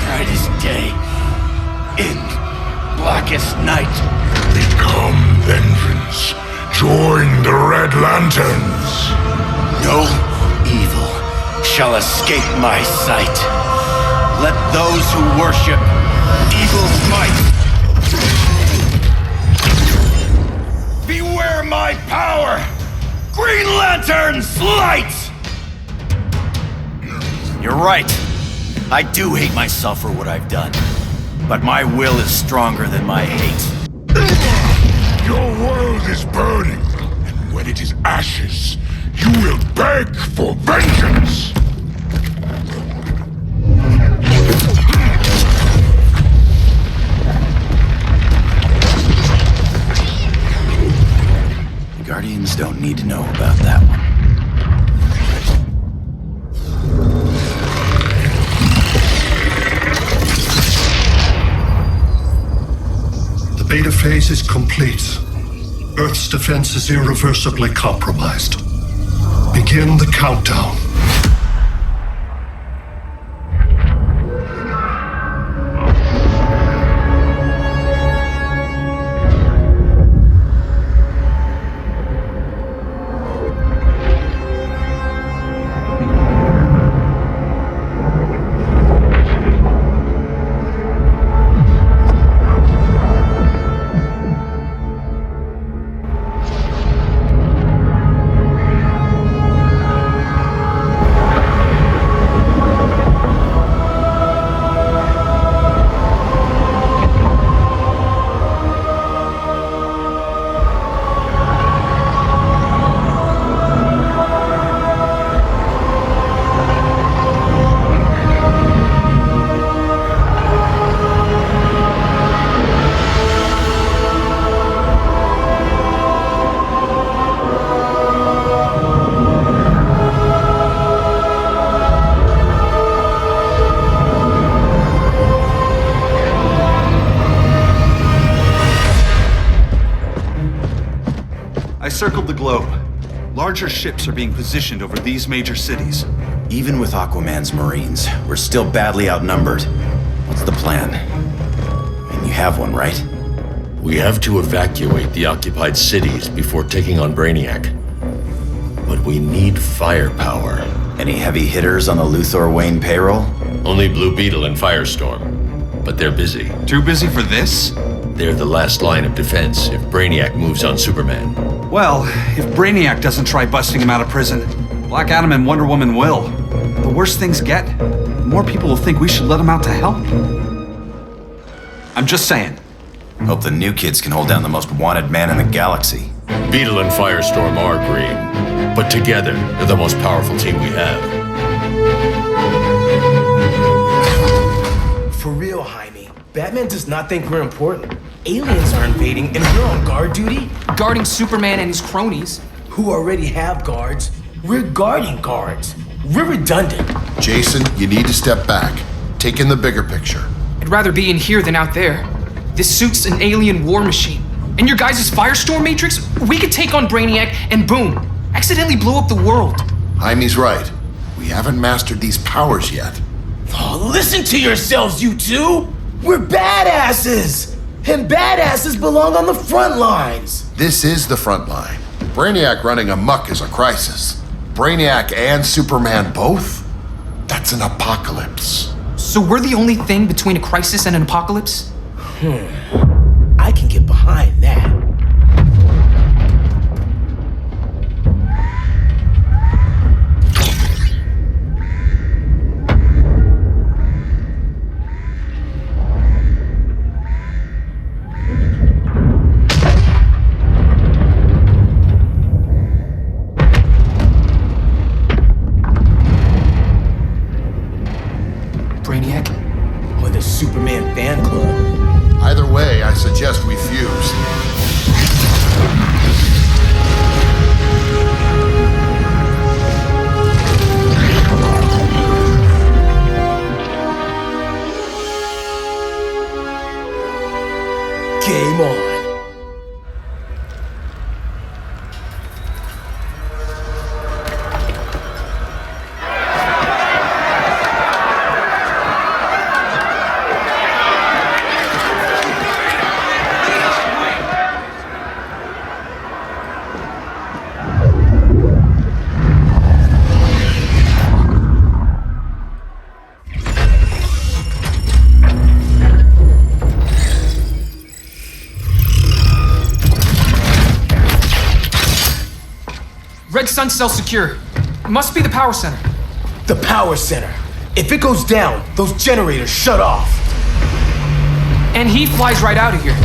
brightest day, in blackest night. Become vengeance. Join the Red Lanterns. No evil shall escape my sight. Let those who worship evil's might beware my power! Green Lantern's light! You're right. I do hate myself for what I've done. But my will is stronger than my hate. Your world is burning, and when it is ashes, you will beg for vengeance! The Guardians don't need to know about that one. The beta phase is complete. Earth's defense is irreversibly compromised. Begin the countdown. I circled the globe. Larger ships are being positioned over these major cities. Even with Aquaman's Marines, we're still badly outnumbered. What's the plan? And you have one, right? We have to evacuate the occupied cities before taking on Brainiac. But we need firepower. Any heavy hitters on the Luthor Wayne payroll? Only Blue Beetle and Firestorm. But they're busy. Too busy for this? They're the last line of defense if Brainiac moves on Superman. Well, if Brainiac doesn't try busting him out of prison, Black Adam and Wonder Woman will. The worse things get, the more people will think we should let him out to help. I'm just saying. Hope the new kids can hold down the most wanted man in the galaxy. Beetle and Firestorm are green, but together, they're the most powerful team we have. For real, Jaime. Batman does not think we're important. Aliens are invading and we're on guard duty? Guarding Superman and his cronies. Who already have guards. We're guarding guards. We're redundant. Jason, you need to step back. Take in the bigger picture. I'd rather be in here than out there. This suit's an alien war machine. And your guys' Firestorm Matrix, we could take on Brainiac and boom, accidentally blow up the world. Jaime's right. We haven't mastered these powers yet. Oh, listen to yourselves, you two! We're badasses! And badasses belong on the front lines! This is the front line. Brainiac running amok is a crisis. Brainiac and Superman both? That's an apocalypse. So we're the only thing between a crisis and an apocalypse? I can get behind that. Brainiac? Or the Superman fan club. Either way, I suggest we fuse. Game on. Red Sun cell secure. Must be the power center. The power center. If it goes down, those generators shut off. And he flies right out of here.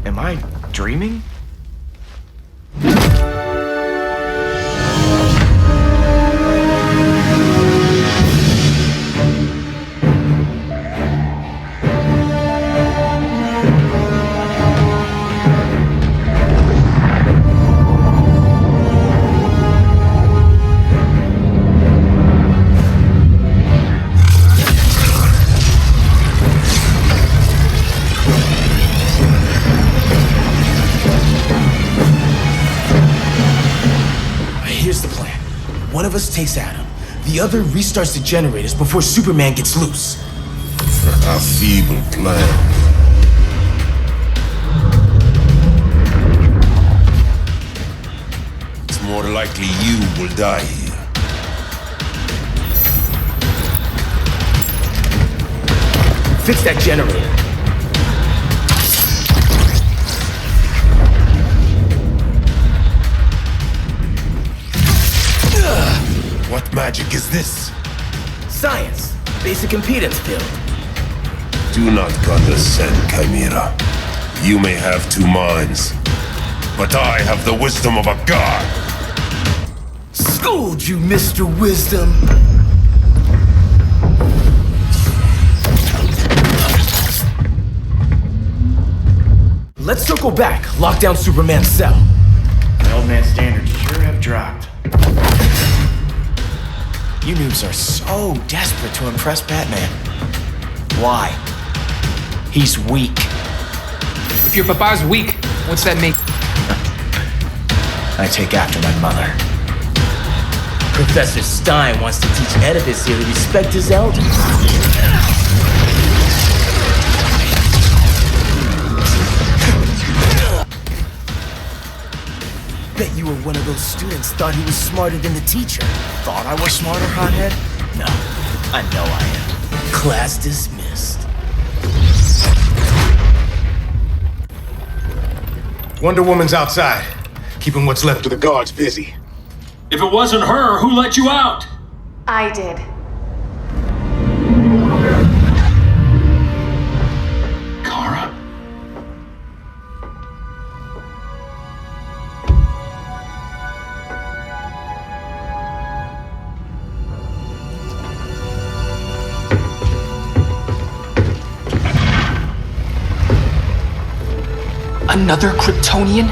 Am I dreaming? Here's the plan. One of us takes Adam. The other restarts the generators before Superman gets loose. A feeble plan. It's more likely you will die here. Fix that generator. What magic is this? Science. Basic impedance field. Do not condescend, Chimera. You may have two minds, but I have the wisdom of a god. Schooled you, Mr. Wisdom. Let's circle back. Lock down Superman's cell. The old man standards sure have dropped. You noobs are so desperate to impress Batman. Why? He's weak. If your papa's weak, what's that make? I take after my mother. Professor Stein wants to teach Oedipus here to respect his elders. Bet you were one of those students thought he was smarter than the teacher. Thought I was smarter, hothead? No, I know I am. Class dismissed. Wonder Woman's outside, keeping what's left of the guards busy. If it wasn't her, who let you out? I did. Another Kryptonian?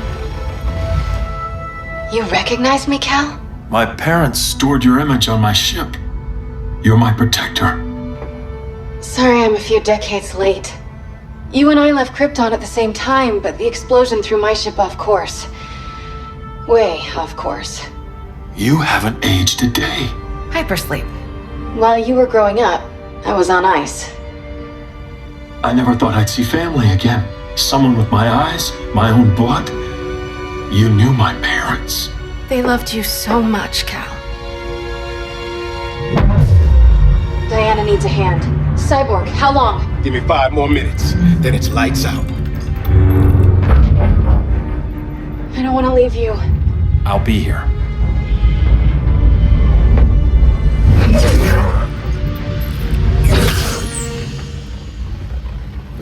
You recognize me, Cal? My parents stored your image on my ship. You're my protector. Sorry I'm a few decades late. You and I left Krypton at the same time, but the explosion threw my ship off course. Way off course. You haven't aged a day. Hypersleep. While you were growing up, I was on ice. I never thought I'd see family again. Someone with my eyes, my own blood. You knew my parents. They loved you so much, Cal. Diana needs a hand. Cyborg, how long? Give me 5 more minutes, then it's lights out. I don't want to leave you. I'll be here.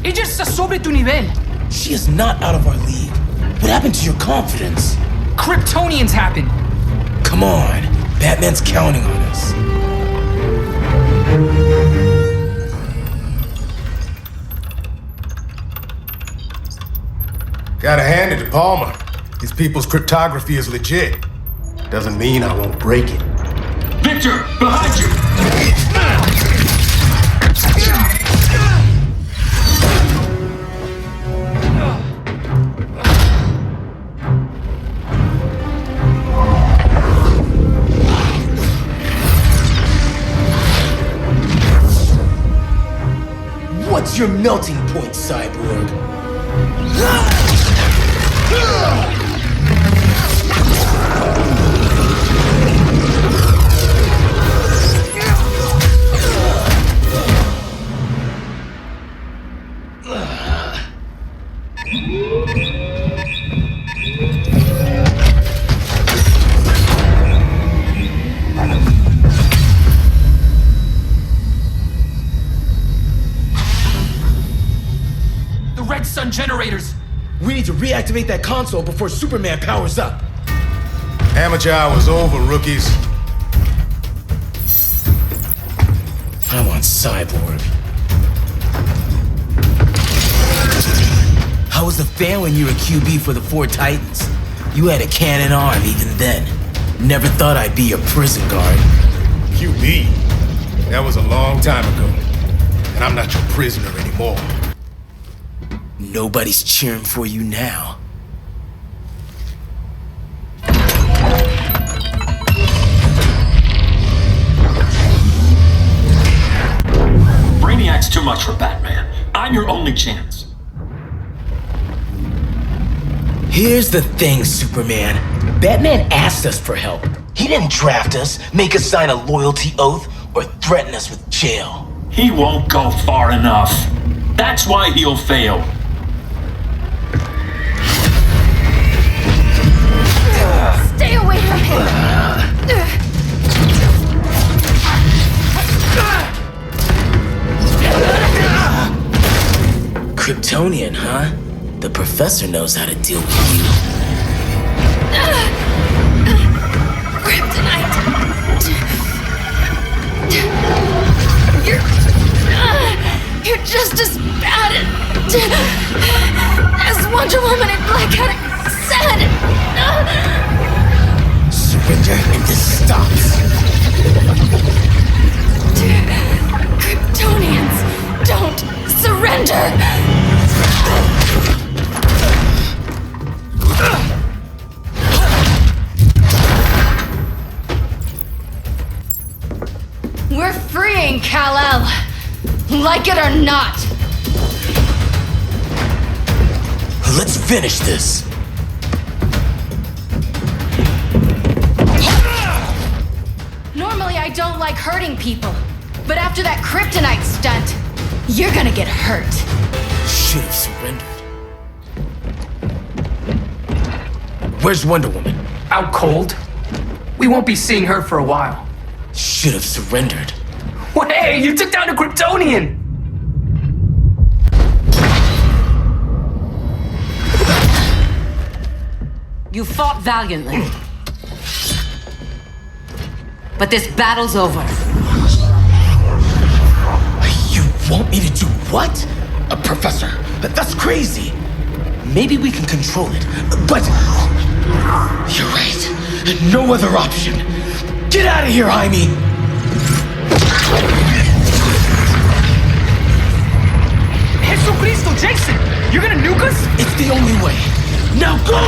Ella está sobre tu nivel. She is not out of our league. What happened to your confidence? Kryptonians happen. Come on, Batman's counting on us. Gotta hand it to Palmer. These people's cryptography is legit. Doesn't mean I won't break it. Victor, behind you! What's your melting point, Cyborg? Sun generators! We need to reactivate that console before Superman powers up. Amateur hour's over, rookies. I want Cyborg. How was the fan when you were QB for the 4 Titans? You had a cannon arm even then. Never thought I'd be a prison guard. QB? That was a long time ago. And I'm not your prisoner anymore. Nobody's cheering for you now. Brainiac's too much for Batman. I'm your only chance. Here's the thing, Superman. Batman asked us for help. He didn't draft us, make us sign a loyalty oath, or threaten us with jail. He won't go far enough. That's why he'll fail. Stay away from him! Kryptonian, huh? The professor knows how to deal with you. Kryptonite! You're just as bad as Wonder Woman and Black Cat said! Surrender and this stops. Kryptonians, don't surrender! We're freeing Kal-El, like it or not. Let's finish this. Normally I don't like hurting people, but after that kryptonite stunt, you're gonna get hurt. Should have surrendered. Where's Wonder Woman? Out cold. We won't be seeing her for a while. Should have surrendered. Hey, you took down a Kryptonian! You fought valiantly. But this battle's over. You want me to do what? Professor, that's crazy. maybe we can control it. But you're right. No other option. Get out of here, Jaime! Jesucristo, Jason! You're gonna nuke us? It's the only way. Now go!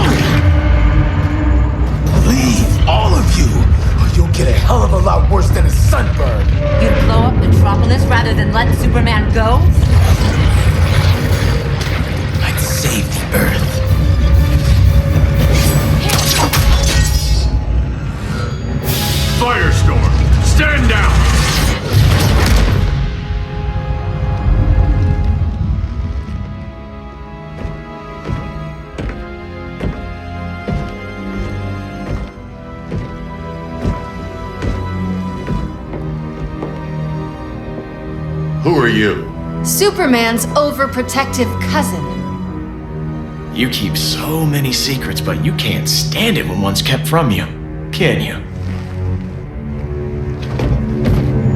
Leave, all of you, or you'll get a hell of a lot worse than a sunburn. You'd blow up Metropolis rather than let Superman go? I'd save the Earth. Firestorm, stand down! Who are you? Superman's overprotective cousin. You keep so many secrets, but you can't stand it when one's kept from you, can you?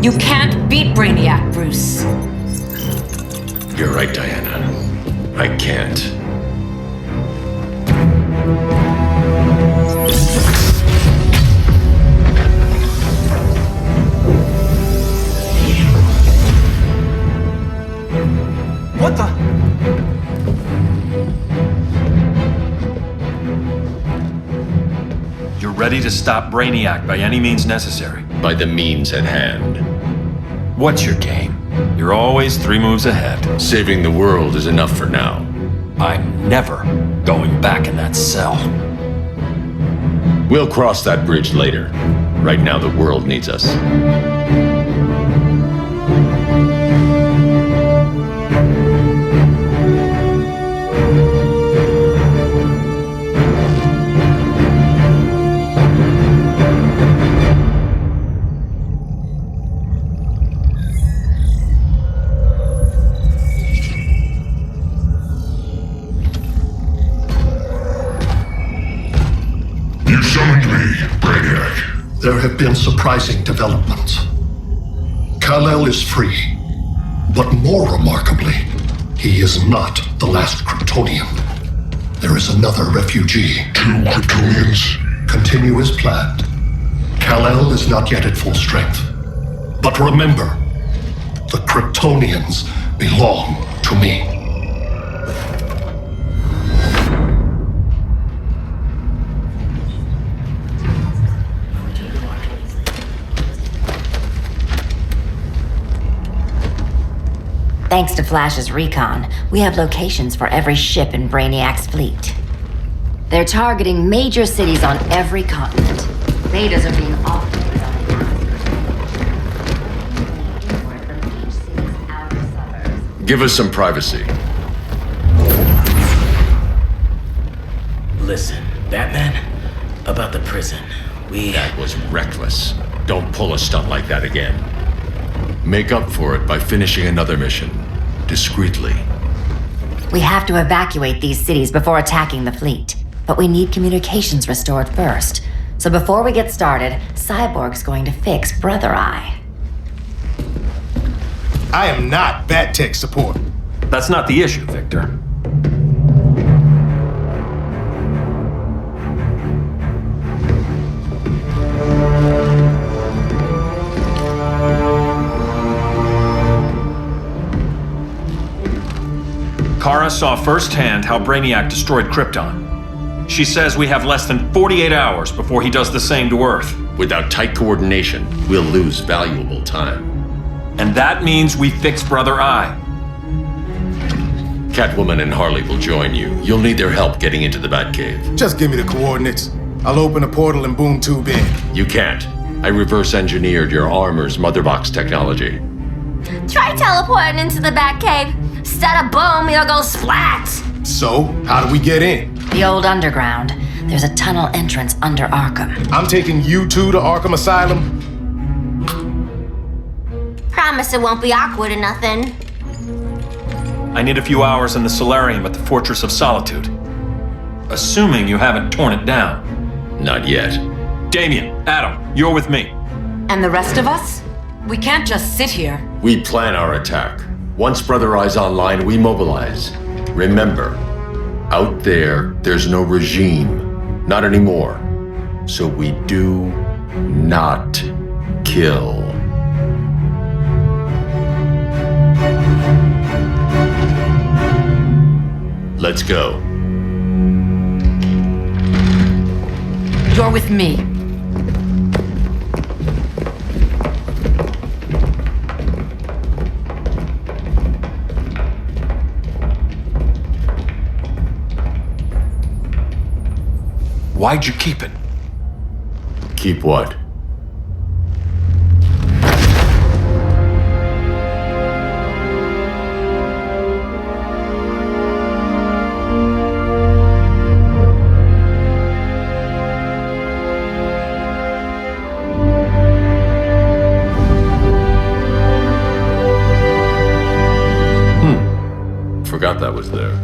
You can't beat Brainiac, Bruce. You're right, Diana. I can't. What the? You're ready to stop Brainiac by any means necessary. By the means at hand. What's your game? You're always 3 moves ahead. Saving the world is enough for now. I'm never going back in that cell. We'll cross that bridge later. Right now, the world needs us. There have been surprising developments. Kal-El is free, but more remarkably, he is not the last Kryptonian. There is another refugee. 2 Kryptonians? Continue as planned. Kal-El is not yet at full strength. But remember, the Kryptonians belong to me. Thanks to Flash's recon, we have locations for every ship in Brainiac's fleet. They're targeting major cities on every continent. Betas are being operated on Give us some privacy. Listen, Batman, about the prison, That was reckless. Don't pull a stunt like that again. Make up for it by finishing another mission. Discreetly. We have to evacuate these cities before attacking the fleet. But we need communications restored first. So before we get started, Cyborg's going to fix Brother Eye. I am not Bat Tech support. That's not the issue, Victor. Kara saw firsthand how Brainiac destroyed Krypton. She says we have less than 48 hours before he does the same to Earth. Without tight coordination, we'll lose valuable time. And that means we fix Brother Eye. Catwoman and Harley will join you. You'll need their help getting into the Batcave. Just give me the coordinates. I'll open a portal and boom tube in. You can't. I reverse engineered your armor's motherbox technology. Try teleporting into the Batcave. Instead of boom, you'll go splat. So, how do we get in? The old underground. There's a tunnel entrance under Arkham. I'm taking you two to Arkham Asylum. Promise it won't be awkward or nothing. I need a few hours in the solarium at the Fortress of Solitude. Assuming you haven't torn it down. Not yet. Damien, Adam, you're with me. And the rest of us? We can't just sit here. We plan our attack. Once Brother Eye's online, we mobilize. Remember, Out there, there's no regime. Not anymore. So we do not kill. Let's go. You're with me. Why'd you keep it? Keep what? Forgot that was there.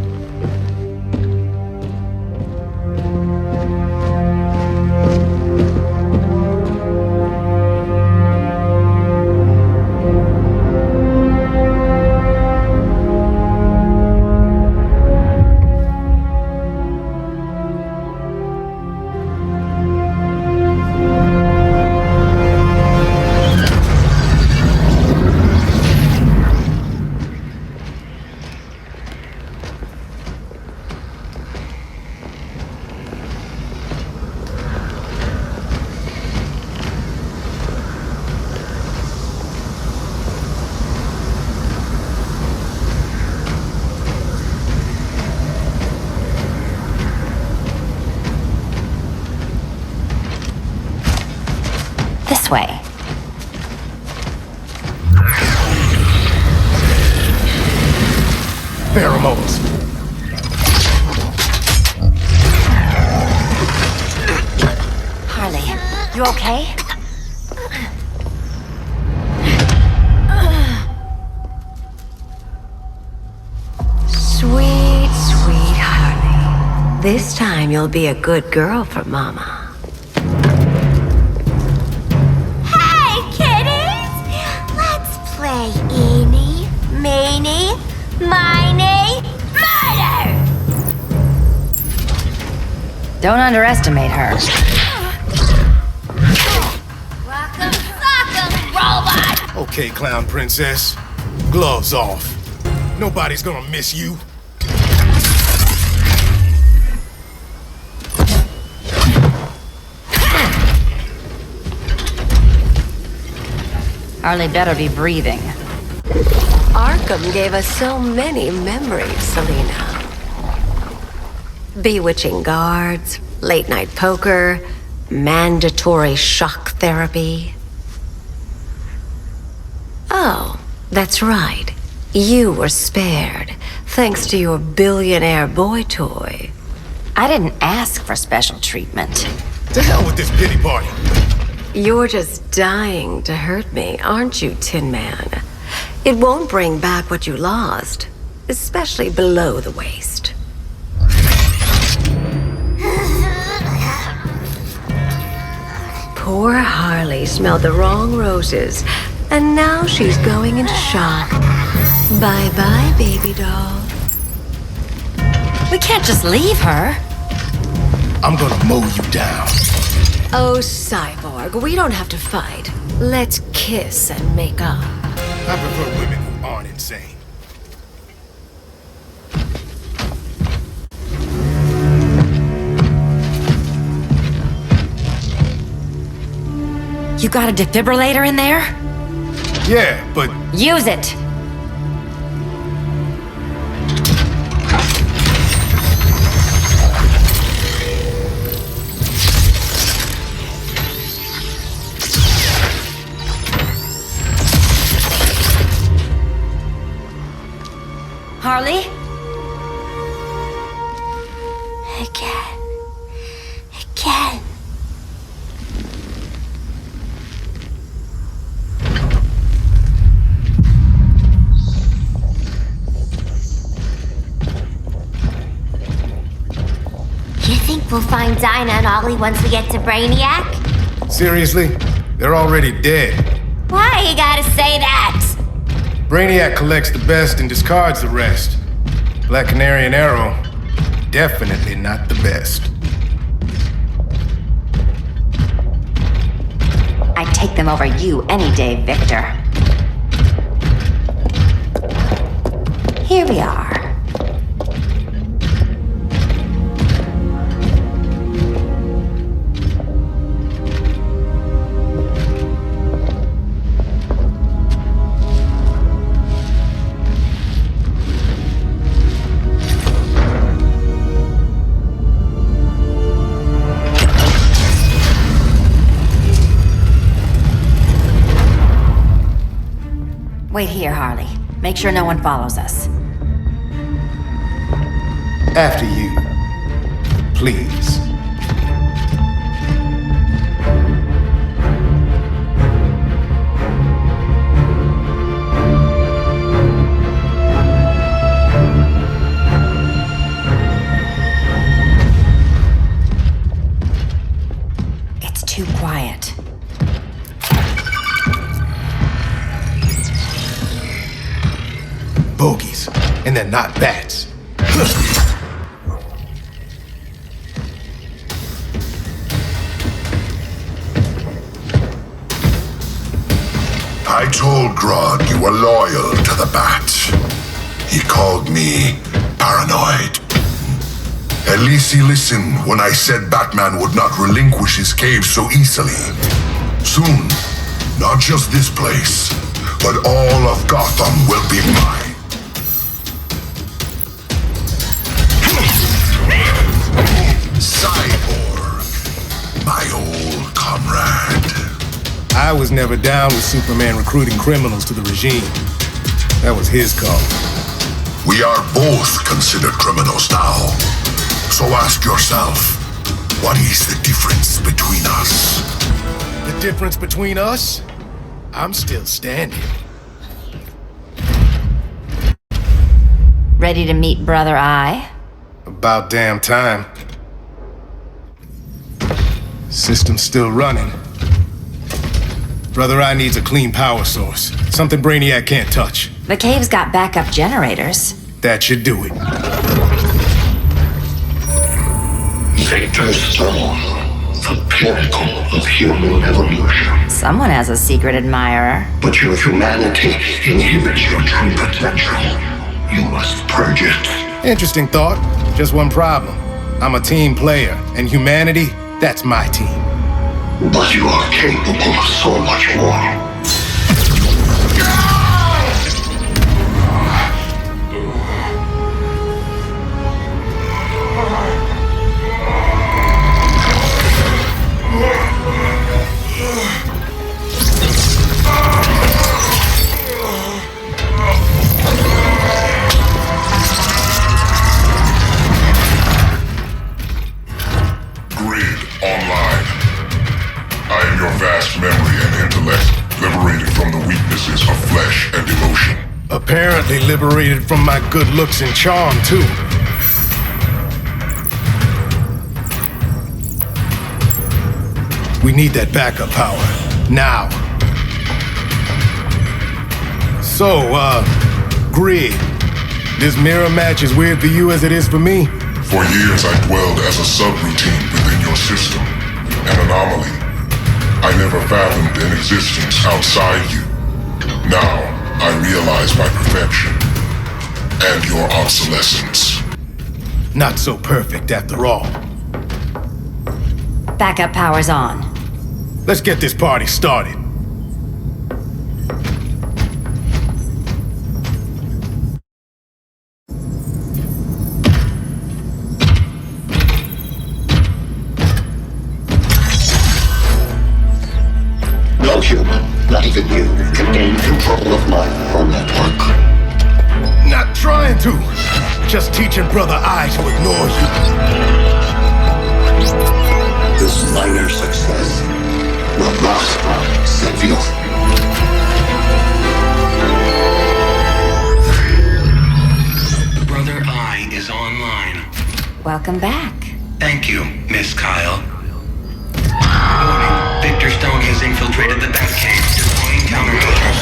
This way. Pheromones. Harley, you okay? Sweet, sweet Harley. This time you'll be a good girl for Mama. Play eeny, meeny, miny, murder! Don't underestimate her. Rock'em sock'em, robot! Okay, clown princess. Gloves off. Nobody's gonna miss you. Harley better be breathing. Arkham gave us so many memories, Selina. Bewitching guards, late night poker, mandatory shock therapy. Oh, that's right. You were spared, thanks to your billionaire boy toy. I didn't ask for special treatment. To hell with this pity party. You're just dying to hurt me, aren't you, Tin Man? It won't bring back what you lost, especially below the waist. Poor Harley smelled the wrong roses, and now she's going into shock. Bye-bye, baby doll. We can't just leave her. I'm gonna mow you down. Oh, Cyborg, we don't have to fight. Let's kiss and make up. I prefer women who aren't insane. You got a defibrillator in there? Yeah, but... Use it! Harley? Again. You think we'll find Dinah and Ollie once we get to Brainiac? Seriously? They're already dead. Why you gotta say that? Brainiac collects the best and discards the rest. Black Canary and Arrow, definitely not the best. I'd take them over you any day, Victor. Here we are. Wait here, Harley. Make sure no one follows us. After you. Please. It's too quiet. Bogies. And they're not bats. I told Grodd you were loyal to the Bat. He called me paranoid. At least he listened when I said Batman would not relinquish his cave so easily. Soon, not just this place, but all of Gotham will be mine. Cyborg, my old comrade. I was never down with Superman recruiting criminals to the regime. That was his call. We are both considered criminals now. So ask yourself, what is the difference between us? The difference between us? I'm still standing. Ready to meet Brother Eye? About damn time. System's still running. Brother Eye needs a clean power source. Something Brainiac can't touch. The cave's got backup generators. That should do it. Victor's Stone, the pinnacle of human evolution. Someone has a secret admirer. But your humanity inhibits your true potential. You must purge it. Interesting thought. Just one problem. I'm a team player, and humanity, that's my team. But you are capable of so much more. Apparently liberated from my good looks and charm, too. We need that backup power. Now. So, Grid. This mirror match as weird for you as it is for me? For years I dwelled as a subroutine within your system. An anomaly. I never fathomed an existence outside you. Now, I realize my perfection and your obsolescence. Not so perfect after all. Backup power's on. Let's get this party started. No human, not even you, can gain control of my neural network. Not trying to. Just teaching Brother Eye to ignore you. This minor success will prosper Seville. Brother Eye is online. Welcome back. Thank you, Miss Kyle. Warning, Victor Stone has infiltrated the Batcave, deploying countermeasures.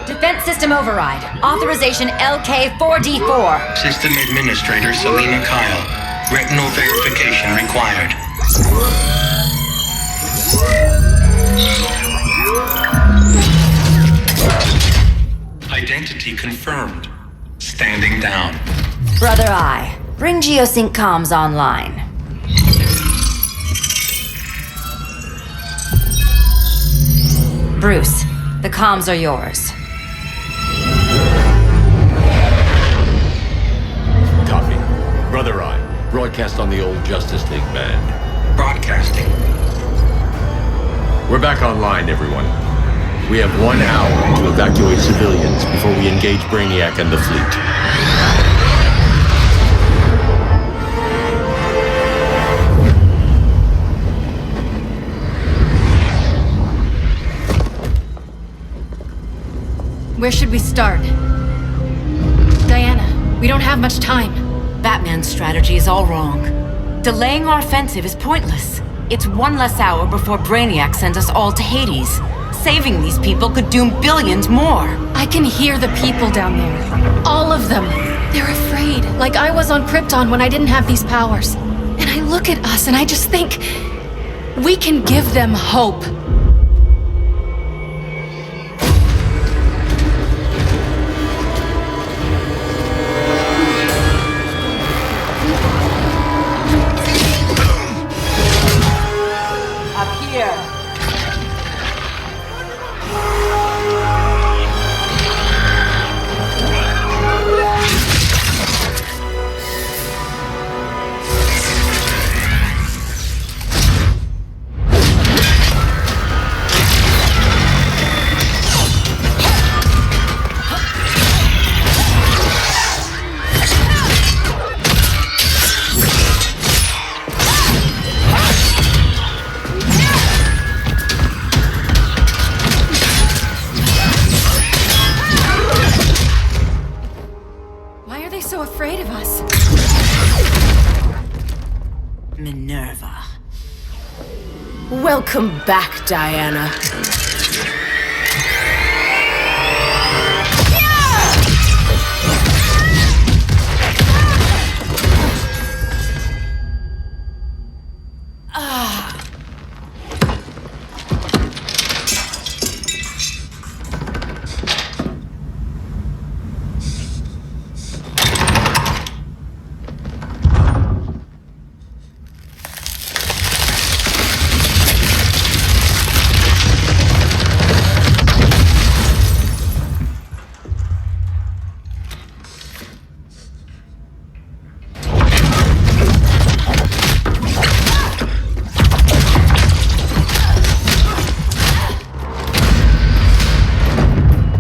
Defense system System override. Authorization LK4D4. System Administrator Selena Kyle. Retinal verification required. Identity confirmed. Standing down. Brother Eye, bring Geosync comms online. Bruce, the comms are yours. Copy. Brother Eye, broadcast on the old Justice League band. Broadcasting. We're back online, everyone. We have 1 hour to evacuate civilians before we engage Brainiac and the fleet. Where should we start? Diana, we don't have much time. Batman's strategy is all wrong. Delaying our offensive is pointless. It's 1 less hour before Brainiac sends us all to Hades. Saving these people could doom billions more. I can hear the people down there. All of them. They're afraid, like I was on Krypton when I didn't have these powers. And I look at us and I just think, we can give them hope. Up here. Why are they so afraid of us? Minerva. Welcome back, Diana.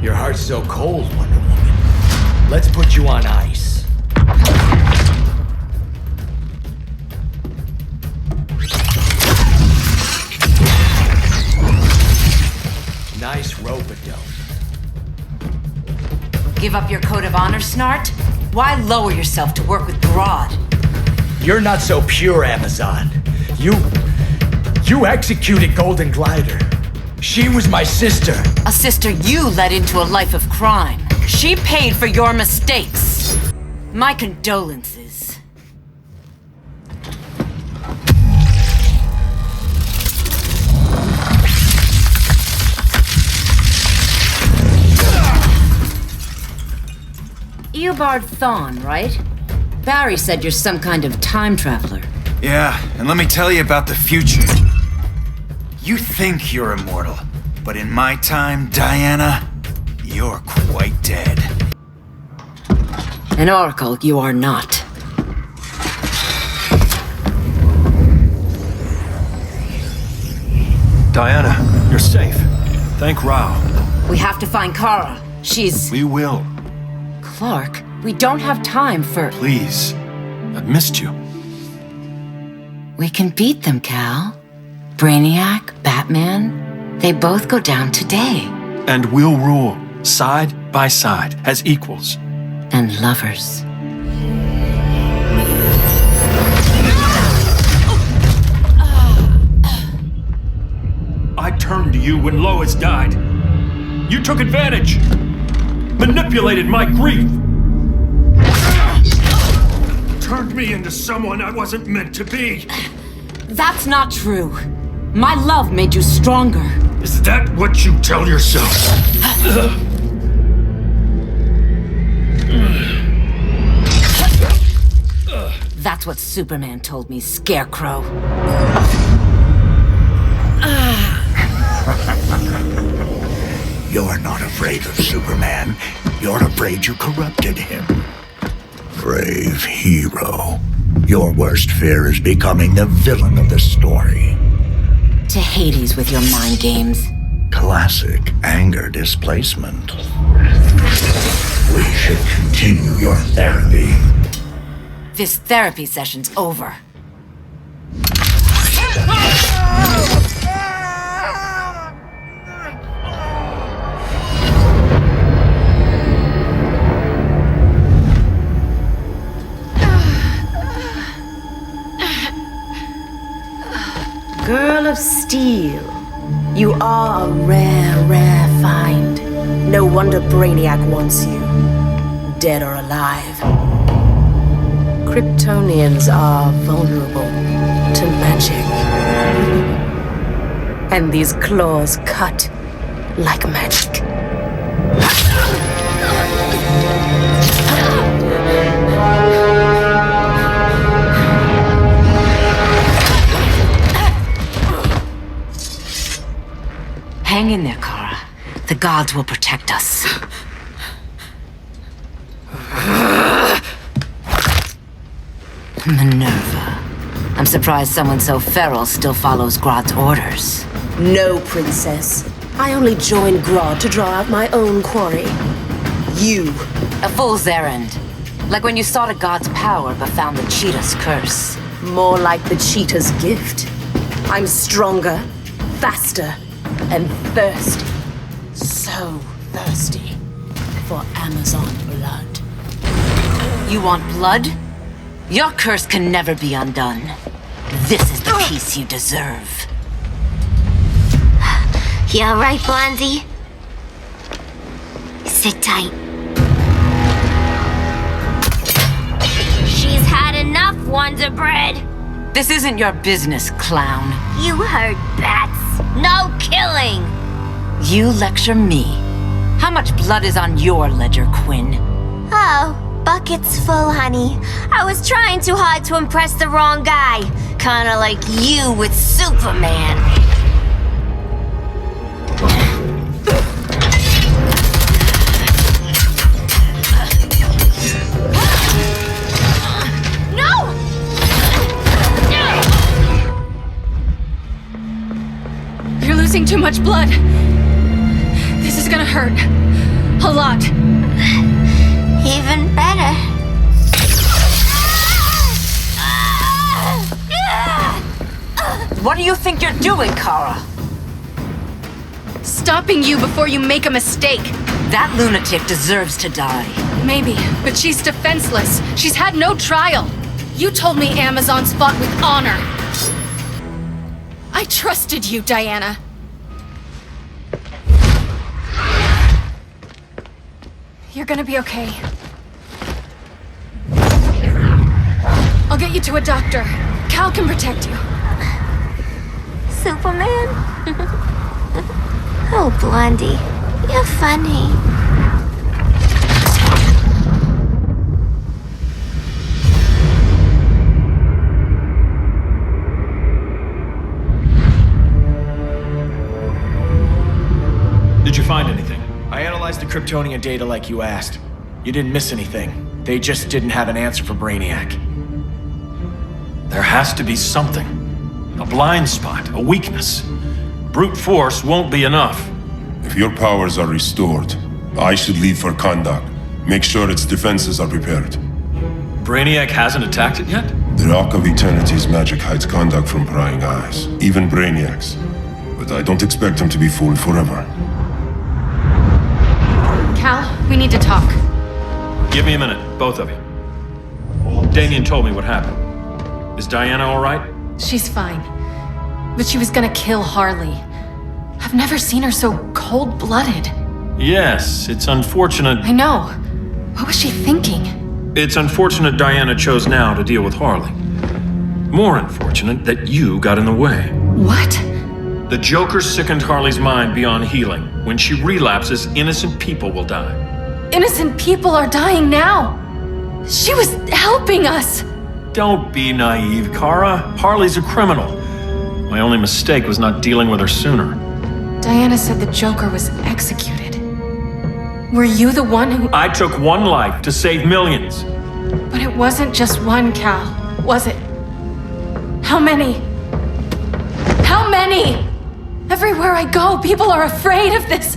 Your heart's so cold, Wonder Woman. Let's put you on ice. Nice rope-a-dope. Give up your code of honor, Snart? Why lower yourself to work with Grodd? You're not so pure, Amazon. You executed Golden Glider. She was my sister. A sister you led into a life of crime. She paid for your mistakes. My condolences. Eobard Thawne, right? Barry said you're some kind of time traveler. Yeah, and let me tell you about the future. You think you're immortal, but in my time, Diana, you're quite dead. An oracle you are not. Diana, you're safe. Thank Rao. We have to find Kara. She's... We will. Clark, we don't have time for... Please. I've missed you. We can beat them, Cal. Brainiac, Batman, they both go down today. And we'll rule, side by side, as equals. And lovers. I turned to you when Lois died. You took advantage. manipulated my grief. Turned me into someone I wasn't meant to be. That's not true. My love made you stronger. Is that what you tell yourself? That's what Superman told me, Scarecrow. You're not afraid of Superman. You're afraid you corrupted him. Brave hero. Your worst fear is becoming the villain of the story. To Hades with your mind games. Classic anger displacement. We should continue your therapy. This therapy session's over. Girl of Steel, you are a rare, rare find. No wonder Brainiac wants you, dead or alive. Kryptonians are vulnerable to magic. And these claws cut like magic. Hang in there, Kara. The gods will protect us. Minerva. I'm surprised someone so feral still follows Grodd's orders. No, Princess. I only joined Grodd to draw out my own quarry. You. A fool's errand. Like when you sought a god's power but found the cheetah's curse. More like the cheetah's gift. I'm stronger, faster, and thirsty. So thirsty for Amazon blood. You want blood? Your curse can never be undone. This is the peace you deserve. You alright, Blondie? Sit tight. She's had enough, Wonder Bread. This isn't your business, clown. You heard bats. No killing. You lecture me. How much blood is on your ledger, Quinn? Oh, bucket's full, honey. I was trying too hard to impress the wrong guy. Kinda like you with Superman. No! You're losing too much blood. This is gonna hurt. A lot. Even better. What do you think you're doing, Kara? Stopping you before you make a mistake. That lunatic deserves to die. Maybe, but she's defenseless. She's had no trial. You told me Amazons fought with honor. I trusted you, Diana. You're gonna be okay. I'll get you to a doctor. Cal can protect you. Superman? Oh, Blondie, you're funny. Did you find anything? I analyzed the Kryptonian data like you asked. You didn't miss anything. They just didn't have an answer for Brainiac. There has to be something. A blind spot, a weakness. Brute force won't be enough. If your powers are restored, I should leave for Kahndaq. Make sure its defenses are prepared. Brainiac hasn't attacked it yet? The Rock of Eternity's magic hides Kahndaq from prying eyes, even Brainiac's. But I don't expect him to be fooled forever. Cal, we need to talk. Give me a minute, both of you. Damien told me what happened. Is Diana all right? She's fine. But she was gonna kill Harley. I've never seen her so cold-blooded. Yes, it's unfortunate. I know. What was she thinking? It's unfortunate Diana chose now to deal with Harley. More unfortunate that you got in the way. What? The Joker sickened Harley's mind beyond healing. When she relapses, innocent people will die. Innocent people are dying now. She was helping us. Don't be naive, Kara. Harley's a criminal. My only mistake was not dealing with her sooner. Diana said the Joker was executed. Were you the one who... I took one life to save millions. But it wasn't just one, Cal, was it? How many? How many? Everywhere I go, people are afraid of this.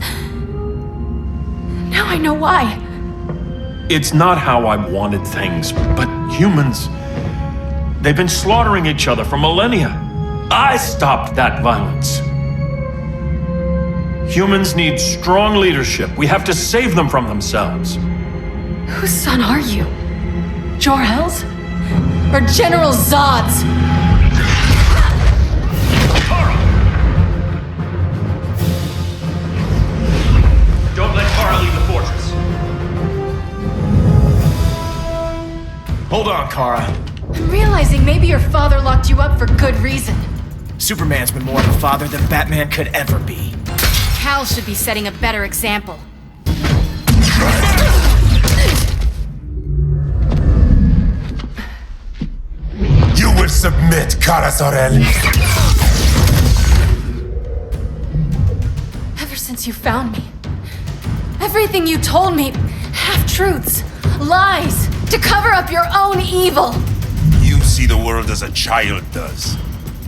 Now I know why. It's not how I wanted things, but humans... They've been slaughtering each other for millennia. I stopped that violence. Humans need strong leadership. We have to save them from themselves. Whose son are you? Jor-El's? Or General Zod's? Don't let Kara leave the fortress. Hold on, Kara. I'm realizing maybe your father locked you up for good reason. Superman's been more of a father than Batman could ever be. Cal should be setting a better example. You will submit, Kara Zor-El. Ever since you found me, everything you told me, half-truths, lies, to cover up your own evil. You see the world as a child does.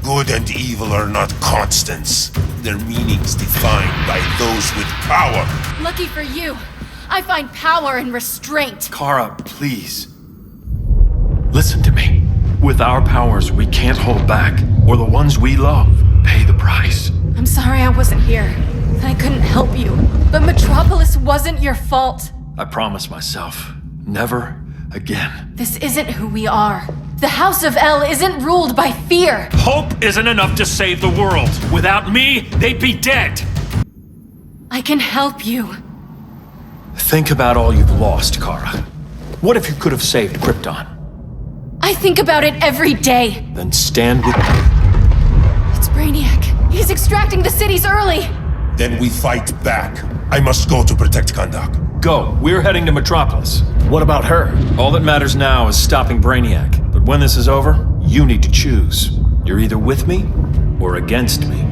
Good and evil are not constants. Their meanings defined by those with power. Lucky for you, I find power in restraint. Kara, please. Listen to me. With our powers, we can't hold back, or the ones we love pay the price. I'm sorry I wasn't here, that I couldn't help you. But Metropolis wasn't your fault. I promise myself, never again. This isn't who we are. The House of El isn't ruled by fear. Hope isn't enough to save the world. Without me, they'd be dead. I can help you. Think about all you've lost, Kara. What if you could have saved Krypton? I think about it every day. Then stand with me. It's Brainiac. He's extracting the cities early. Then we fight back. I must go to protect Kahndaq. Go. We're heading to Metropolis. What about her? All that matters now is stopping Brainiac. But when this is over, you need to choose. You're either with me or against me.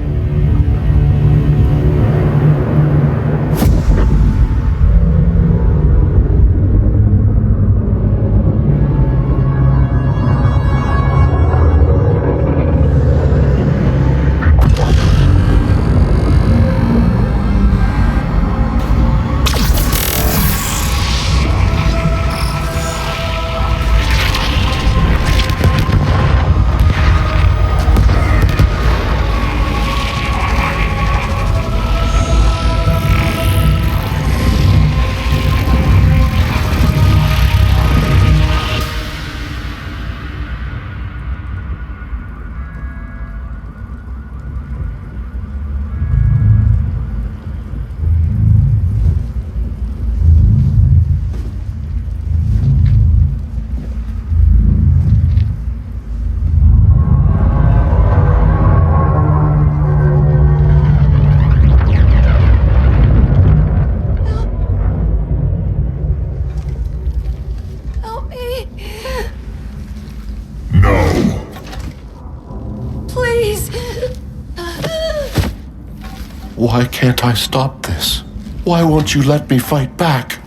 Why can't I stop this? Why won't you let me fight back?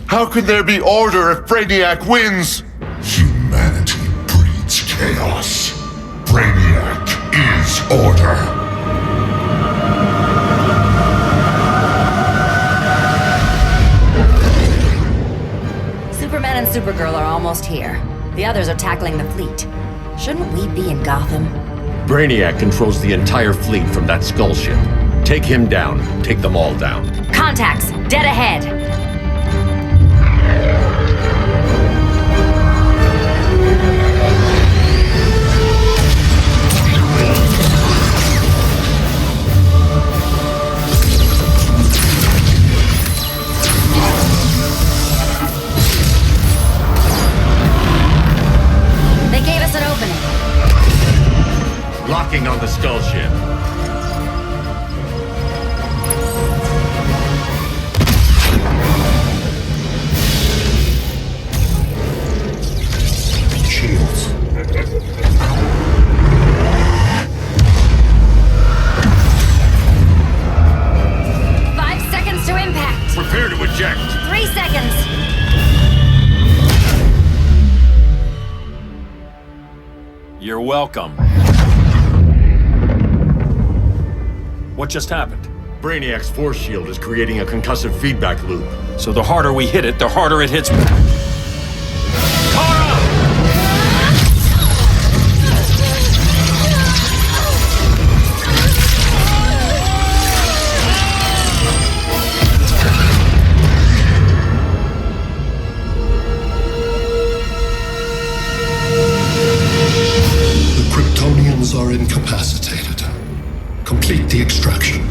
How can there be order if Brainiac wins? Humanity breeds chaos. Brainiac is order. Superman and Supergirl are almost here. The others are tackling the fleet. Shouldn't we be in Gotham? Brainiac controls the entire fleet from that skull ship. Take him down. Take them all down. Contacts, dead ahead. skull ship. Shields. To impact. Prepare to eject. 3 seconds. You're welcome. What just happened? Brainiac's force shield is creating a concussive feedback loop. So the harder we hit it, the harder it hits back. Are incapacitated. Complete the extraction.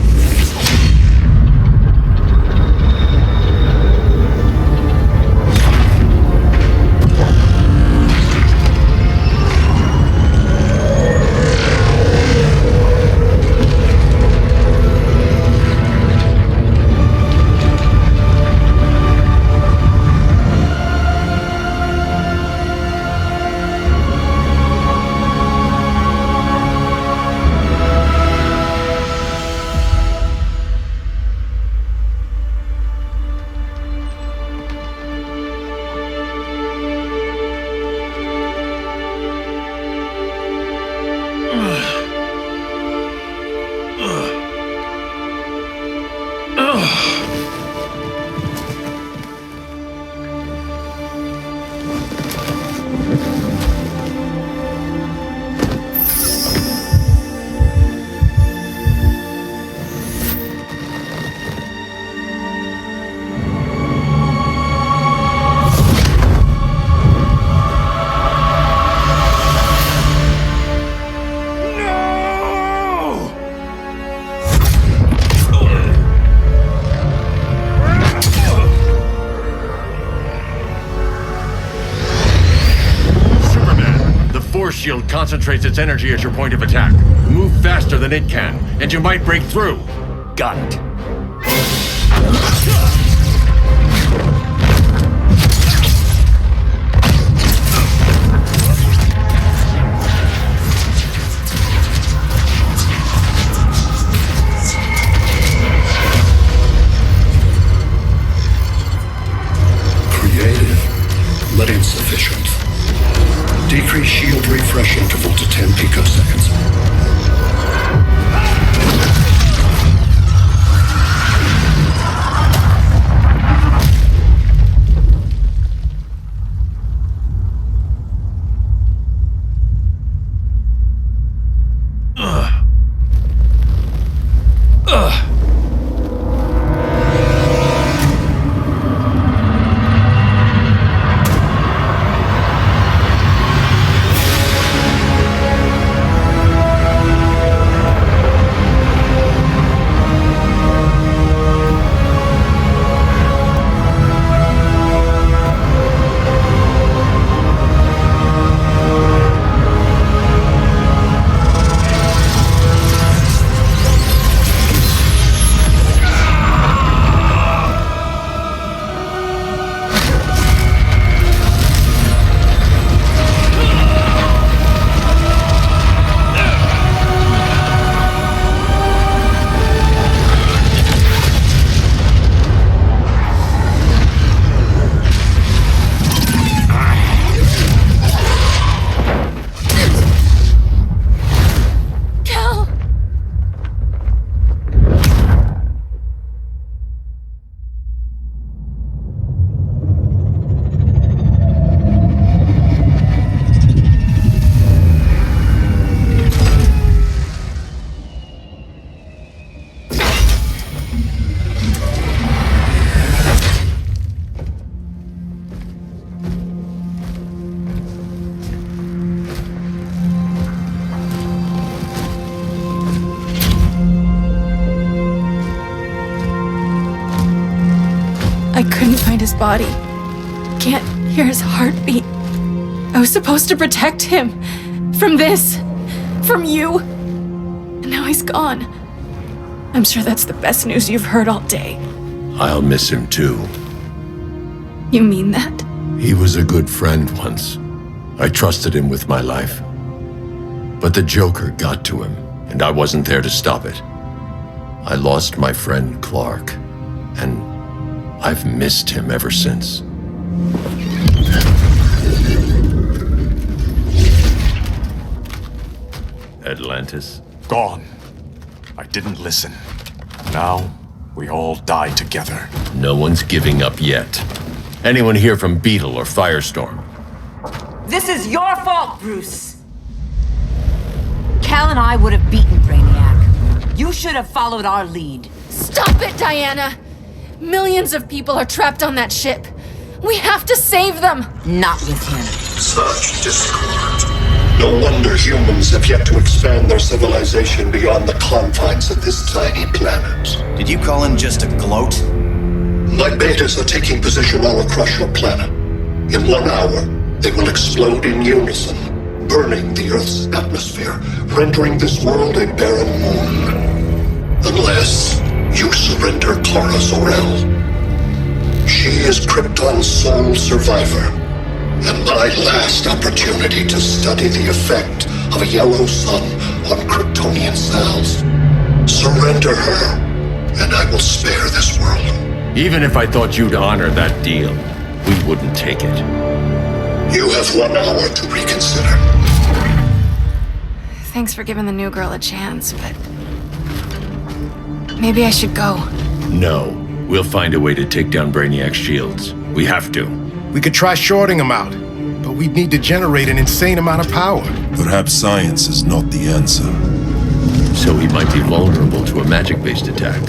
Shield concentrates its energy at your point of attack. Move faster than it can, and you might break through. Got it. Creative, but insufficient. Decrease shield refresh interval to 10 picoseconds. I couldn't find his body. Can't hear his heartbeat. I was supposed to protect him. From this. From you. he's gone. I'm sure that's the best news you've heard all day. I'll miss him too. You mean that? He was a good friend once. I trusted him with my life. But the Joker got to him, and I wasn't there to stop it. I lost my friend Clark, and I've missed him ever since. Atlantis? Gone. I didn't listen. Now, we all die together. No one's giving up yet. Anyone here from Beetle or Firestorm? This is your fault, Bruce. Cal and I would have beaten Brainiac. You should have followed our lead. Stop it, Diana! Millions of people are trapped on that ship. We have to save them! Not with him. Such discord. No wonder humans have yet to expand their civilization beyond the confines of this tiny planet. Did you call him just a gloat? My betas are taking position all across your planet. In 1 hour, they will explode in unison, burning the Earth's atmosphere, rendering this world a barren moon. Unless you surrender Clara Zor-El. She is Krypton's sole survivor, and my last opportunity to study the effect of a yellow sun on Kryptonian cells. Surrender her, and I will spare this world. Even if I thought you'd honor that deal, we wouldn't take it. You have 1 hour to reconsider. Thanks for giving the new girl a chance, but... maybe I should go. No. We'll find a way to take down Brainiac's shields. We have to. We could try shorting him out, but we'd need to generate an insane amount of power. Perhaps science is not the answer. So he might be vulnerable to a magic-based attack.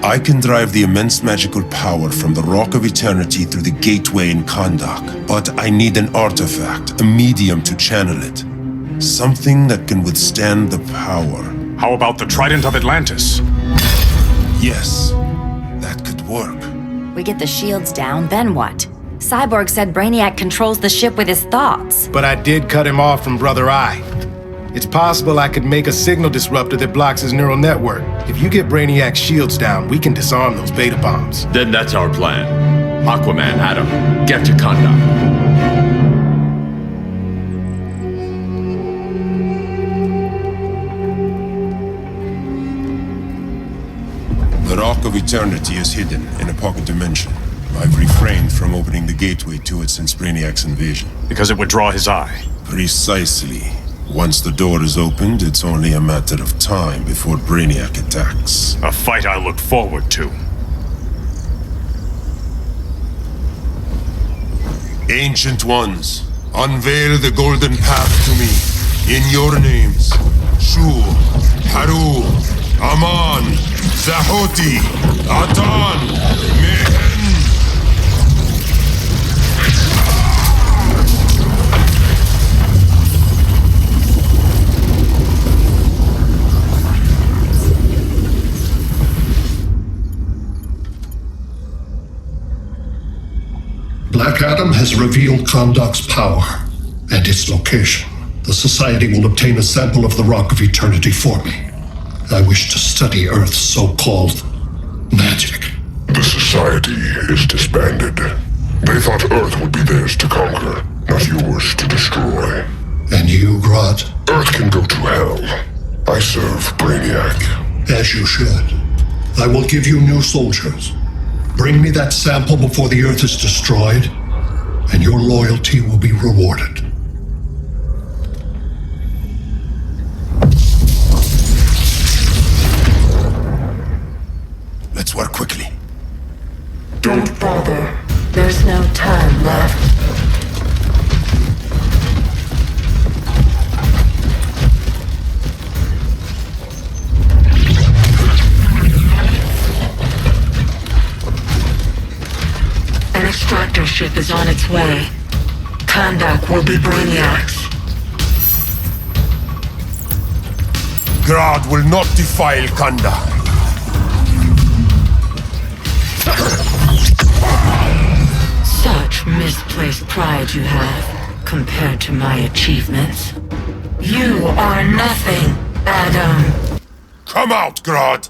I can drive the immense magical power from the Rock of Eternity through the gateway in Kahndaq, but I need an artifact, a medium to channel it. Something that can withstand the power. How about the Trident of Atlantis? Yes, that could work. We get the shields down, then what? Cyborg said Brainiac controls the ship with his thoughts. But I did cut him off from Brother Eye. It's possible I could make a signal disruptor that blocks his neural network. If you get Brainiac's shields down, we can disarm those beta bombs. Then that's our plan. Aquaman, Adam, get to Kahndaq. The Rock of Eternity is hidden in a pocket dimension. I've refrained from opening the gateway to it since Brainiac's invasion. Because it would draw his eye. Precisely. Once the door is opened, it's only a matter of time before Brainiac attacks. A fight I look forward to. Ancient Ones, unveil the golden path to me. In your names, Shu, Haru, Aman, Zahoti, Adan, Mehen. Black Adam has revealed Kahndaq's power and its location. The Society will obtain a sample of the Rock of Eternity for me. I wish to study Earth's so-called magic. The Society is disbanded. They thought Earth would be theirs to conquer, not yours to destroy. And you, Grodd? Earth can go to hell. I serve Brainiac. As you should. I will give you new soldiers. Bring me that sample before the Earth is destroyed, and your loyalty will be rewarded. Let's work quickly. Don't bother. There's no time left. An extractor ship is on its way. Kahndaq will be Brainiac's. Grodd will not defile Kahndaq. Such misplaced pride you have, compared to my achievements. You are nothing, Adam. Come out, Grodd!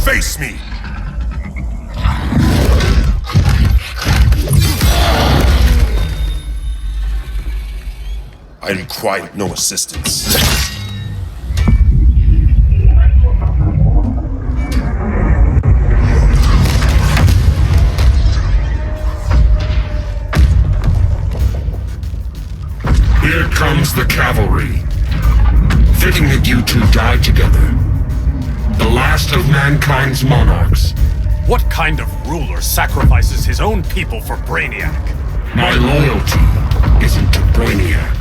Face me! I require no assistance. Here comes the cavalry. Fitting that you two die together. The last of mankind's monarchs. What kind of ruler sacrifices his own people for Brainiac? My loyalty isn't to Brainiac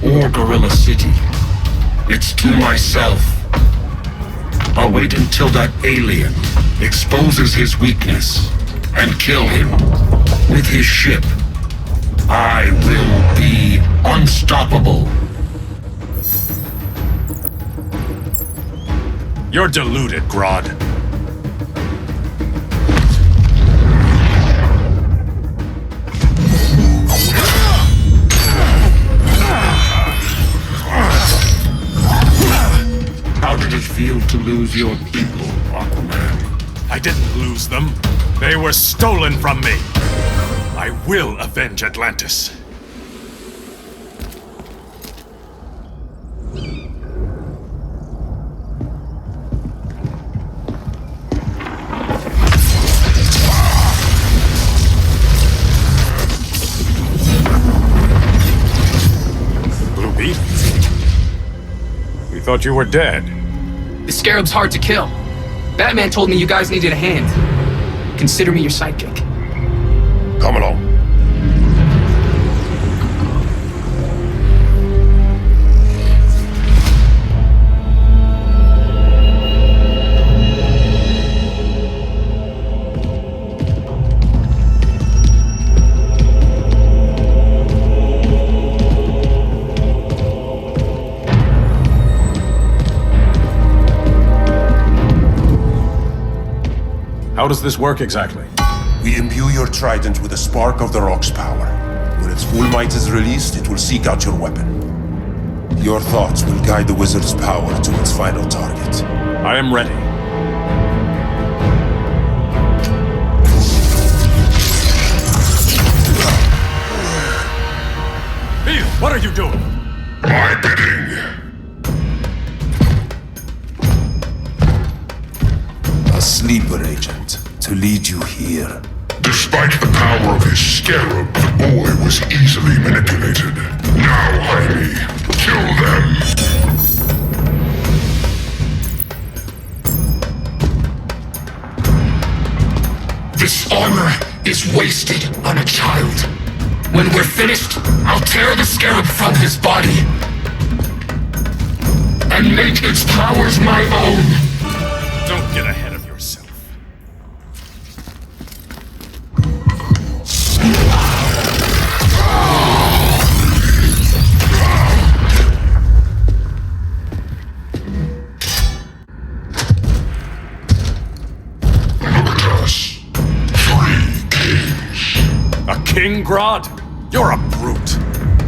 or Gorilla City. It's to myself. I'll wait until that alien exposes his weakness and kill him with his ship. I will be unstoppable. You're deluded, Grodd. How did it feel to lose your people, Aquaman? I didn't lose them. They were stolen from me. I will avenge Atlantis. Blue Beetle? We thought you were dead. The Scarab's hard to kill. Batman told me you guys needed a hand. Consider me your sidekick. Come along. How does this work exactly? We imbue your trident with a spark of the rock's power. When its full might is released, it will seek out your weapon. Your thoughts will guide the wizard's power to its final target. I am ready. Beetle, what are you doing? My bidding. A sleeper agent to lead you here. Despite the power of his scarab, the boy was easily manipulated. Now, Jaime, kill them! This armor is wasted on a child. When we're finished, I'll tear the scarab from his body and make its powers my own. Don't get ahead of yourself. King Grodd? You're a brute.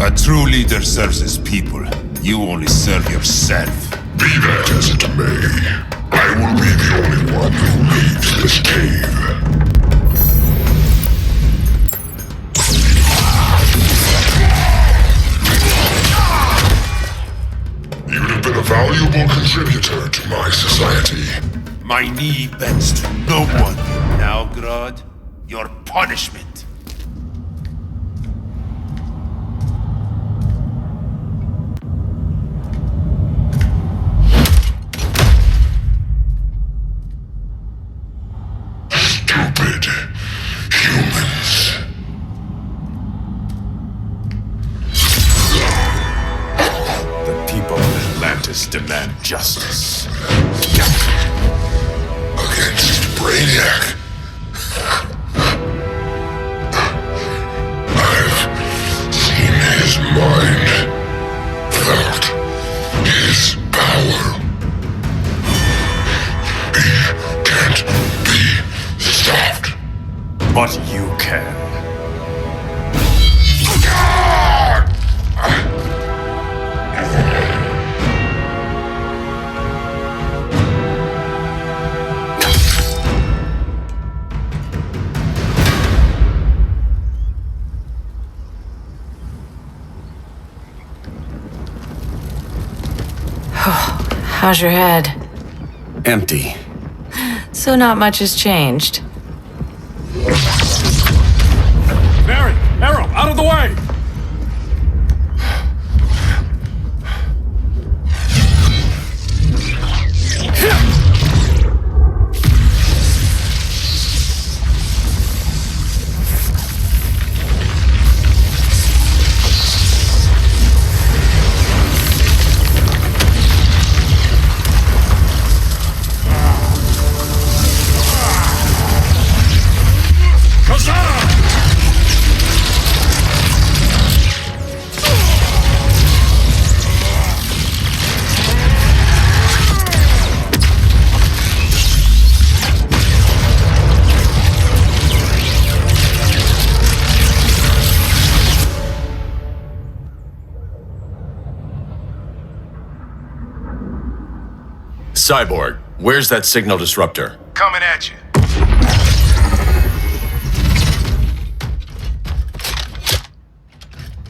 A true leader serves his people. You only serve yourself. Be that as it may, I will be the only one who leaves this cave. You would have been a valuable contributor to my society. My knee bends to no one. Now, Grodd, your punishment. Demand justice. Against Brainiac. I've seen his mind, felt his power. He can't be stopped. But you can. How's your head? Empty. So not much has changed. Barry! Arrow, out of the way! Cyborg, where's that signal disruptor? Coming at you.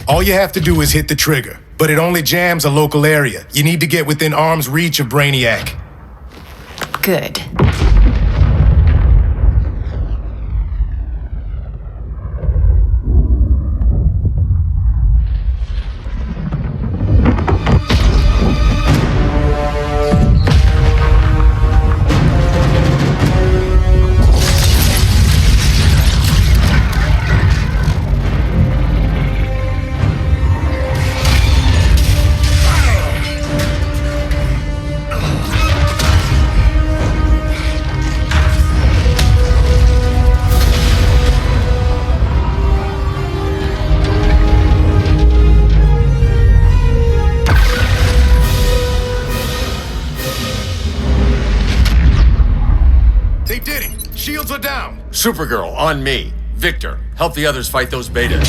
All you have to do is hit the trigger, but it only jams a local area. You need to get within arm's reach of Brainiac. Good. They did it! Shields are down! Supergirl, on me. Victor, help the others fight those betas.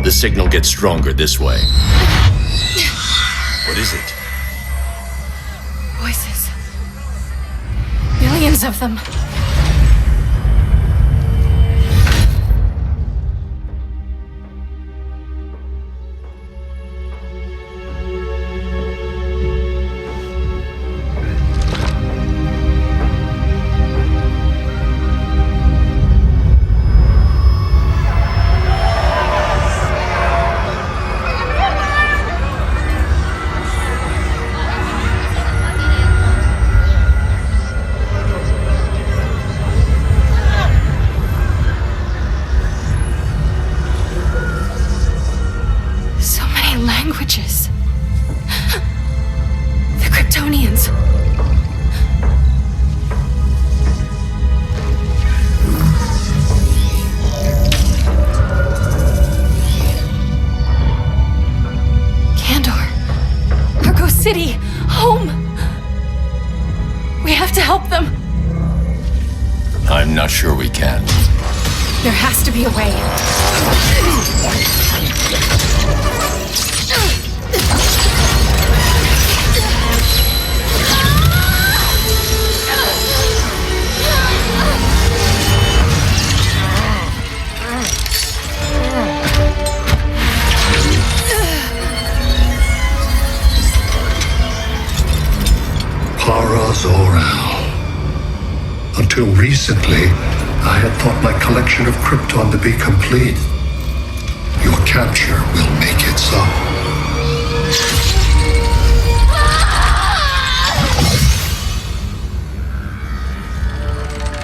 The signal gets stronger this way. What is it? Voices. Millions of them. Languages. The Kryptonians. Kandor. Argo City. Home. We have to help them. I'm not sure we can. There has to be a way. Para Zor-El. Until Until recently, I had thought my collection of Krypton to be complete. Your capture will make it so.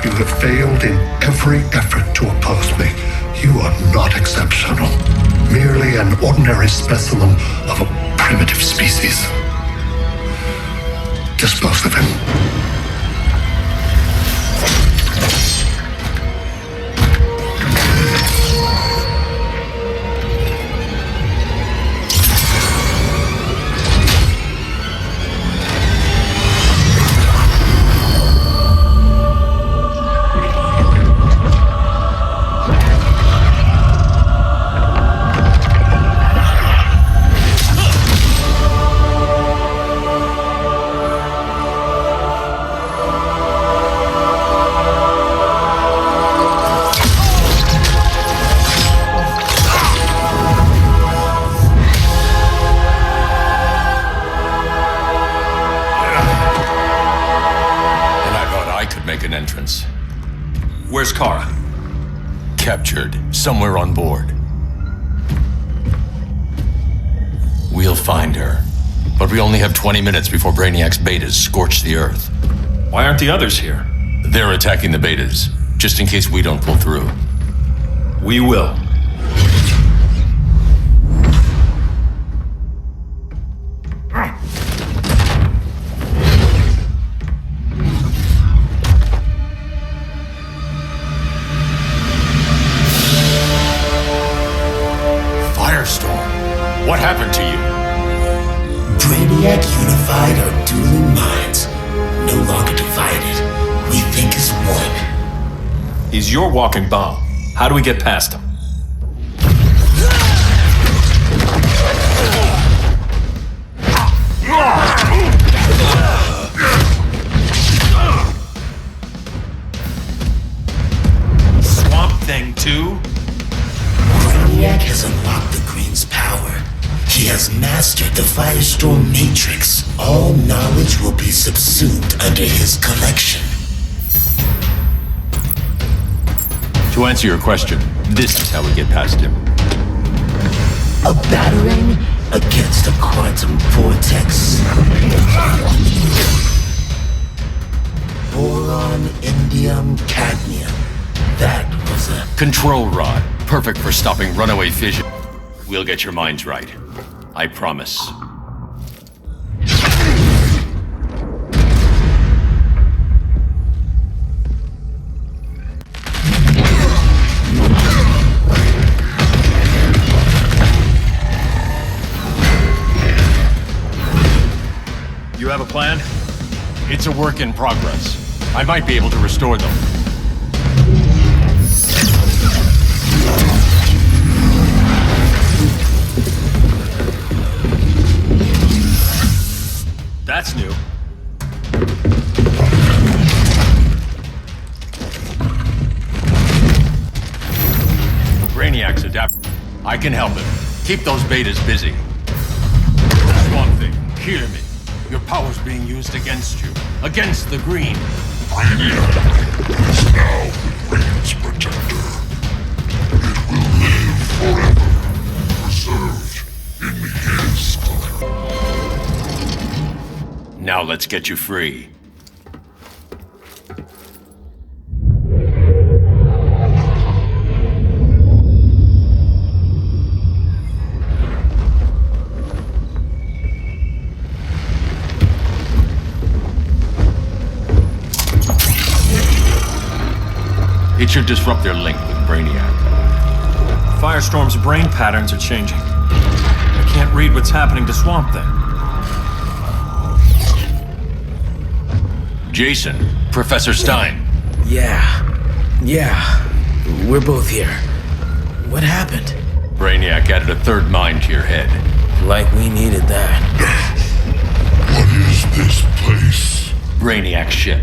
You have failed in every effort to oppose me. You are not exceptional. Merely an ordinary specimen of a primitive species. Dispose of him. Where's Kara? Captured, somewhere on board. We'll find her. But we only have 20 minutes before Brainiac's betas scorch the Earth. Why aren't the others here? They're attacking the betas, just in case we don't pull through. We will. What happened to you? Brainiac unified our dueling minds. No longer divided. We think as one. He's your walking bomb. How do we get past him? Swamp Thing 2? Brainiac has unlocked the Green's power. He has mastered the Firestorm Matrix. All knowledge will be subsumed under his collection. To answer your question, this is how we get past him. A battering against a quantum vortex. Boron, indium, cadmium. That was a... Control rod. Perfect for stopping runaway fission. We'll get your minds right. I promise. You have a plan? It's a work in progress. I might be able to restore them. That's new. Brainiac's adapted. I can help him. Keep those betas busy. Swamp Thing, hear me. Your power's being used against you. Against the Green. Brainiac is now the Green's protector. It will live forever, preserved in his collection. Now let's get you free. It should disrupt their link with Brainiac. Firestorm's brain patterns are changing. I can't read what's happening to Swamp Thing. Jason, Professor Stein. Yeah. We're both here. What happened? Brainiac added a third mind to your head. Like we needed that. What is this place? Brainiac's ship.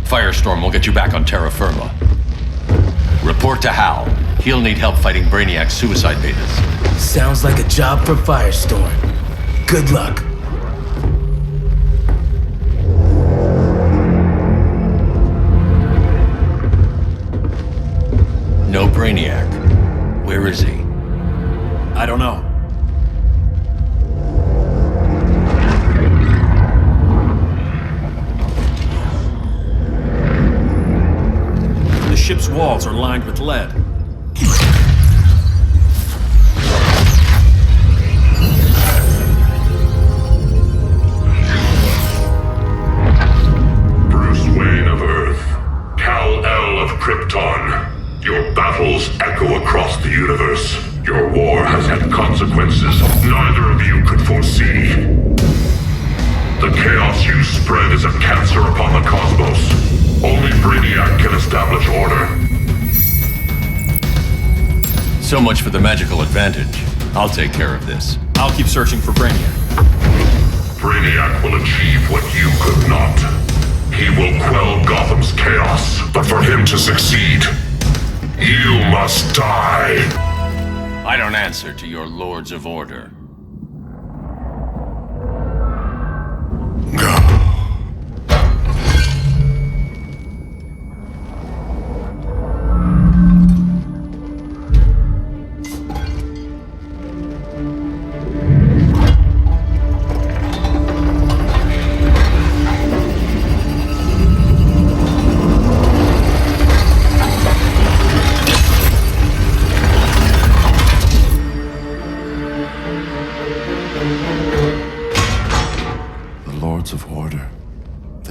Firestorm will get you back on terra firma. Report to Hal. He'll need help fighting Brainiac's suicide betas. Sounds like a job for Firestorm. Good luck. Brainiac. Where is he? I don't know. The ship's walls are lined with lead. Bruce Wayne of Earth, Kal-El of Krypton. Your battles echo across the universe. Your war has had consequences neither of you could foresee. The chaos you spread is a cancer upon the cosmos. Only Brainiac can establish order. So much for the magical advantage. I'll take care of this. I'll keep searching for Brainiac. Brainiac will achieve what you could not. He will quell Gotham's chaos, but for him to succeed, you must die. I don't answer to your Lords of Order.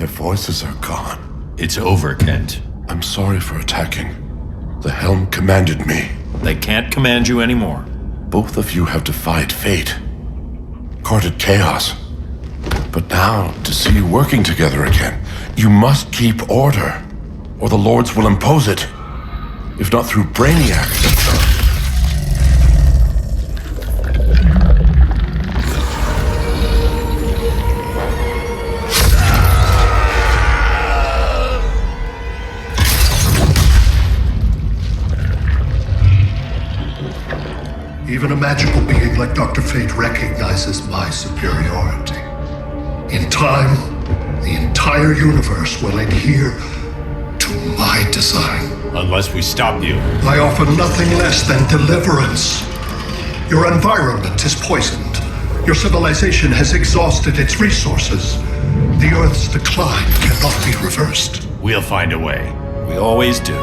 Voices are gone. It's over, Kent. I'm sorry for attacking. The Helm commanded me. They can't command you anymore. Both of you have defied fate, courted chaos. But now, to see you working together again, you must keep order, or the Lords will impose it. If not through Brainiac. Even a magical being like Dr. Fate recognizes my superiority. In time, the entire universe will adhere to my design. Unless we stop you. I offer nothing less than deliverance. Your environment is poisoned. Your civilization has exhausted its resources. The Earth's decline cannot be reversed. We'll find a way. We always do.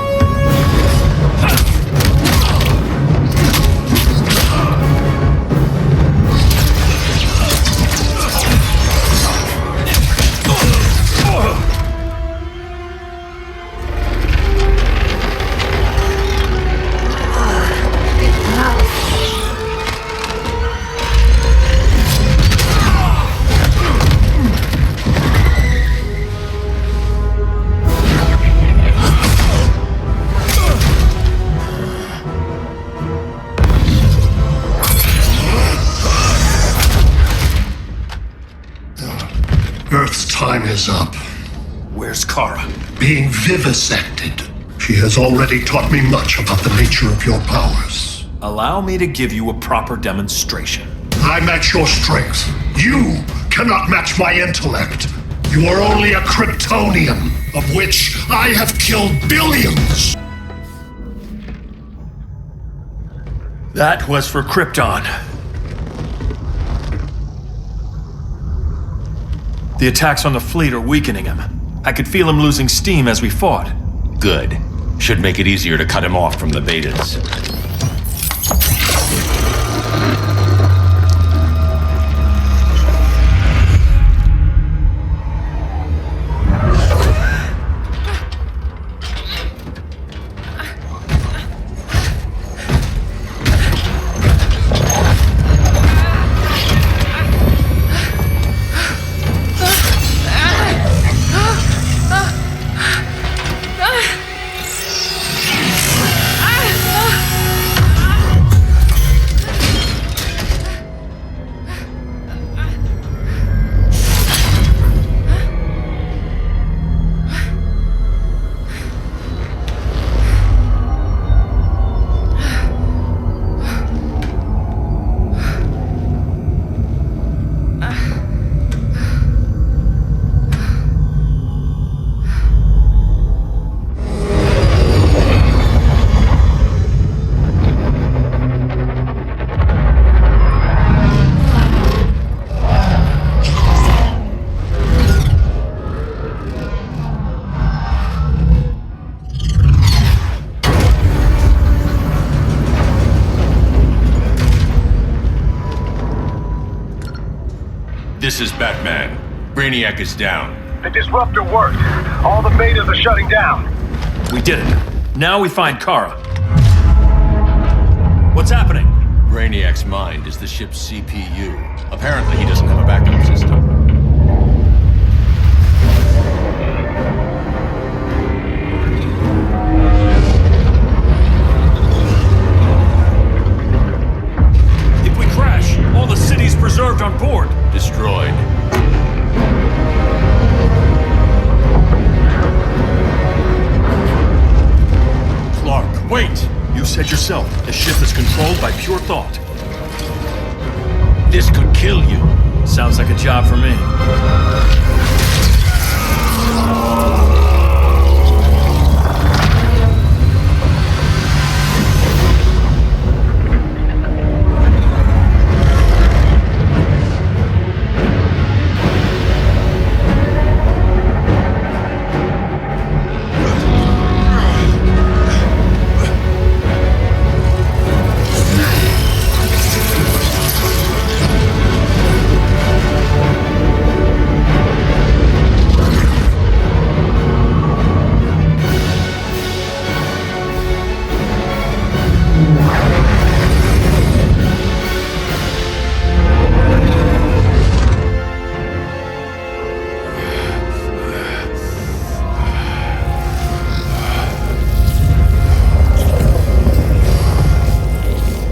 Earth's time is up. Where's Kara? Being vivisected. She has already taught me much about the nature of your powers. Allow me to give you a proper demonstration. I match your strength. You cannot match my intellect. You are only a Kryptonian, of which I have killed billions. That was for Krypton. The attacks on the fleet are weakening him. I could feel him losing steam as we fought. Good. Should make it easier to cut him off from the betas. This is Batman. Brainiac is down. The disruptor worked. All the betas are shutting down. We did it. Now we find Kara. What's happening? Brainiac's mind is the ship's CPU. Apparently, he doesn't have a backup system. If we crash, all the city's preserved on board. Destroyed. Clark, wait! You said yourself, the ship is controlled by pure thought. This could kill you. Sounds like a job for me.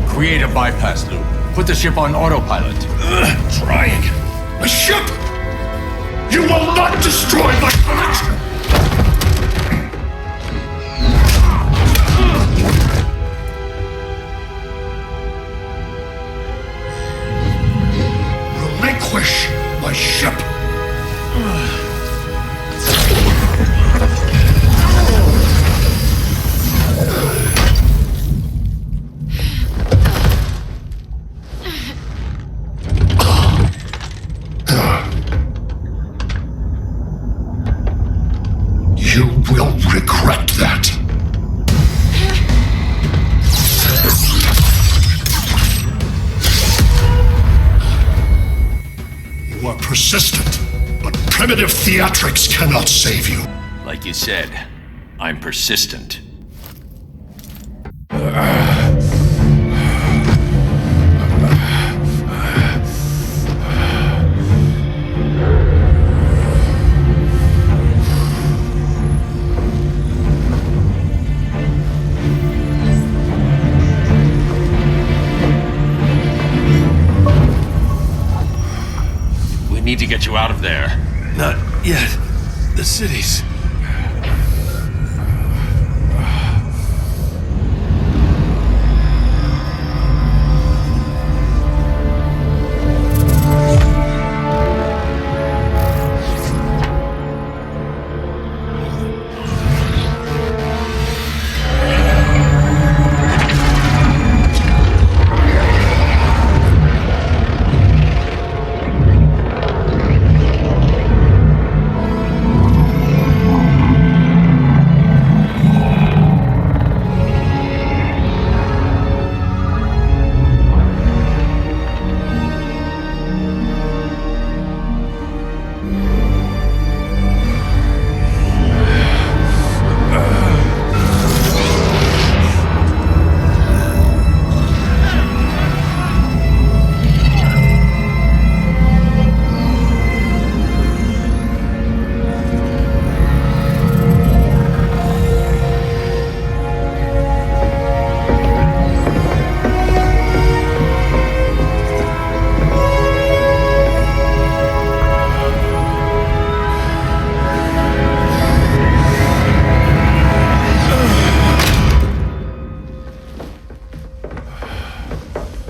Create a bypass loop. Put the ship on autopilot. Trying. A ship! You will not destroy my collection! Relinquish my ship! You will regret that. You are persistent, but primitive theatrics cannot save you. Like you said, I'm persistent. Need to get you out of there. Not yet. The city's...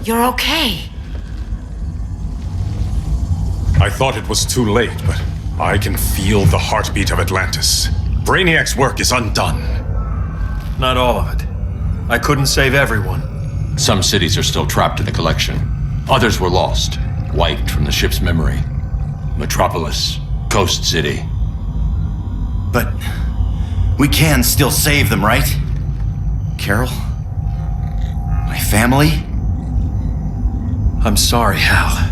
You're okay. I thought it was too late, but I can feel the heartbeat of Atlantis. Brainiac's work is undone. Not all of it. I couldn't save everyone. Some cities are still trapped in the collection. Others were lost, wiped from the ship's memory. Metropolis, Coast City. But we can still save them, right? Carol? My family? I'm sorry, Hal.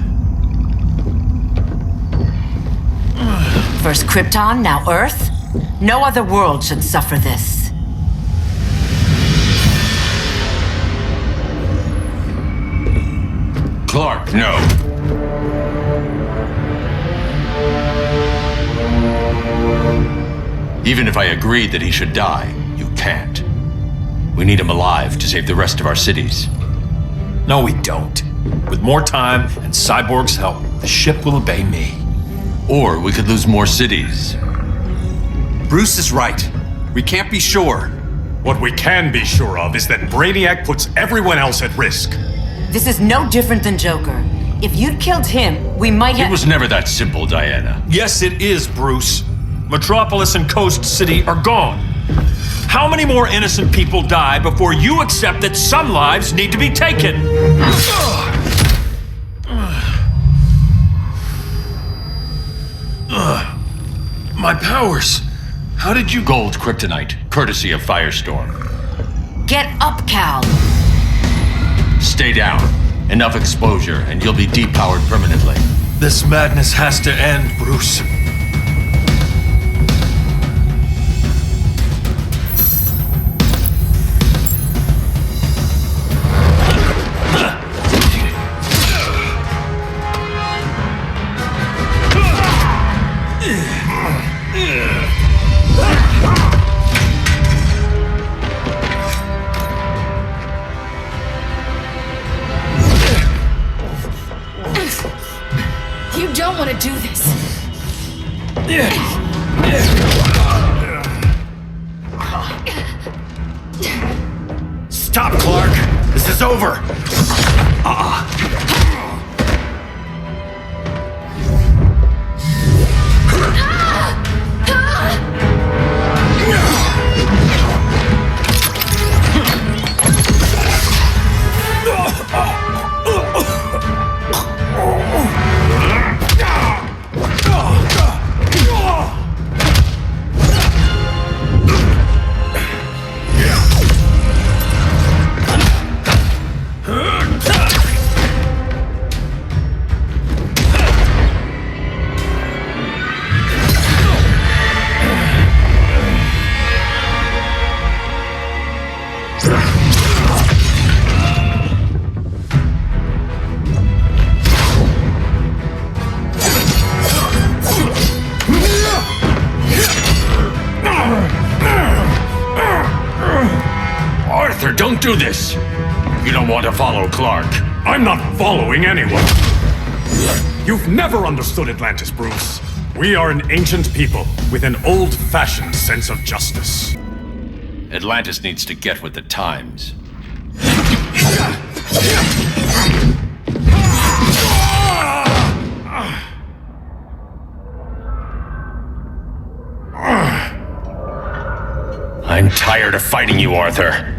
First Krypton, now Earth? No other world should suffer this. Clark, no. Even if I agreed that he should die, you can't. We need him alive to save the rest of our cities. No, we don't. With more time and Cyborg's help, the ship will obey me. Or we could lose more cities. Bruce is right. We can't be sure. What we can be sure of is that Brainiac puts everyone else at risk. This is no different than Joker. If you'd killed him, we might have— It was never that simple, Diana. Yes, it is, Bruce. Metropolis and Coast City are gone. How many more innocent people die before you accept that some lives need to be taken? My powers. How did you— Gold kryptonite, courtesy of Firestorm. Get up, Cal. Stay down. Enough exposure, and you'll be depowered permanently. This madness has to end, Bruce. You don't want to do this. Stop, Clark! This is over! Arthur, don't do this! You don't want to follow Clark. I'm not following anyone. You've never understood Atlantis, Bruce. We are an ancient people with an old-fashioned sense of justice. Atlantis needs to get with the times. I'm tired of fighting you, Arthur.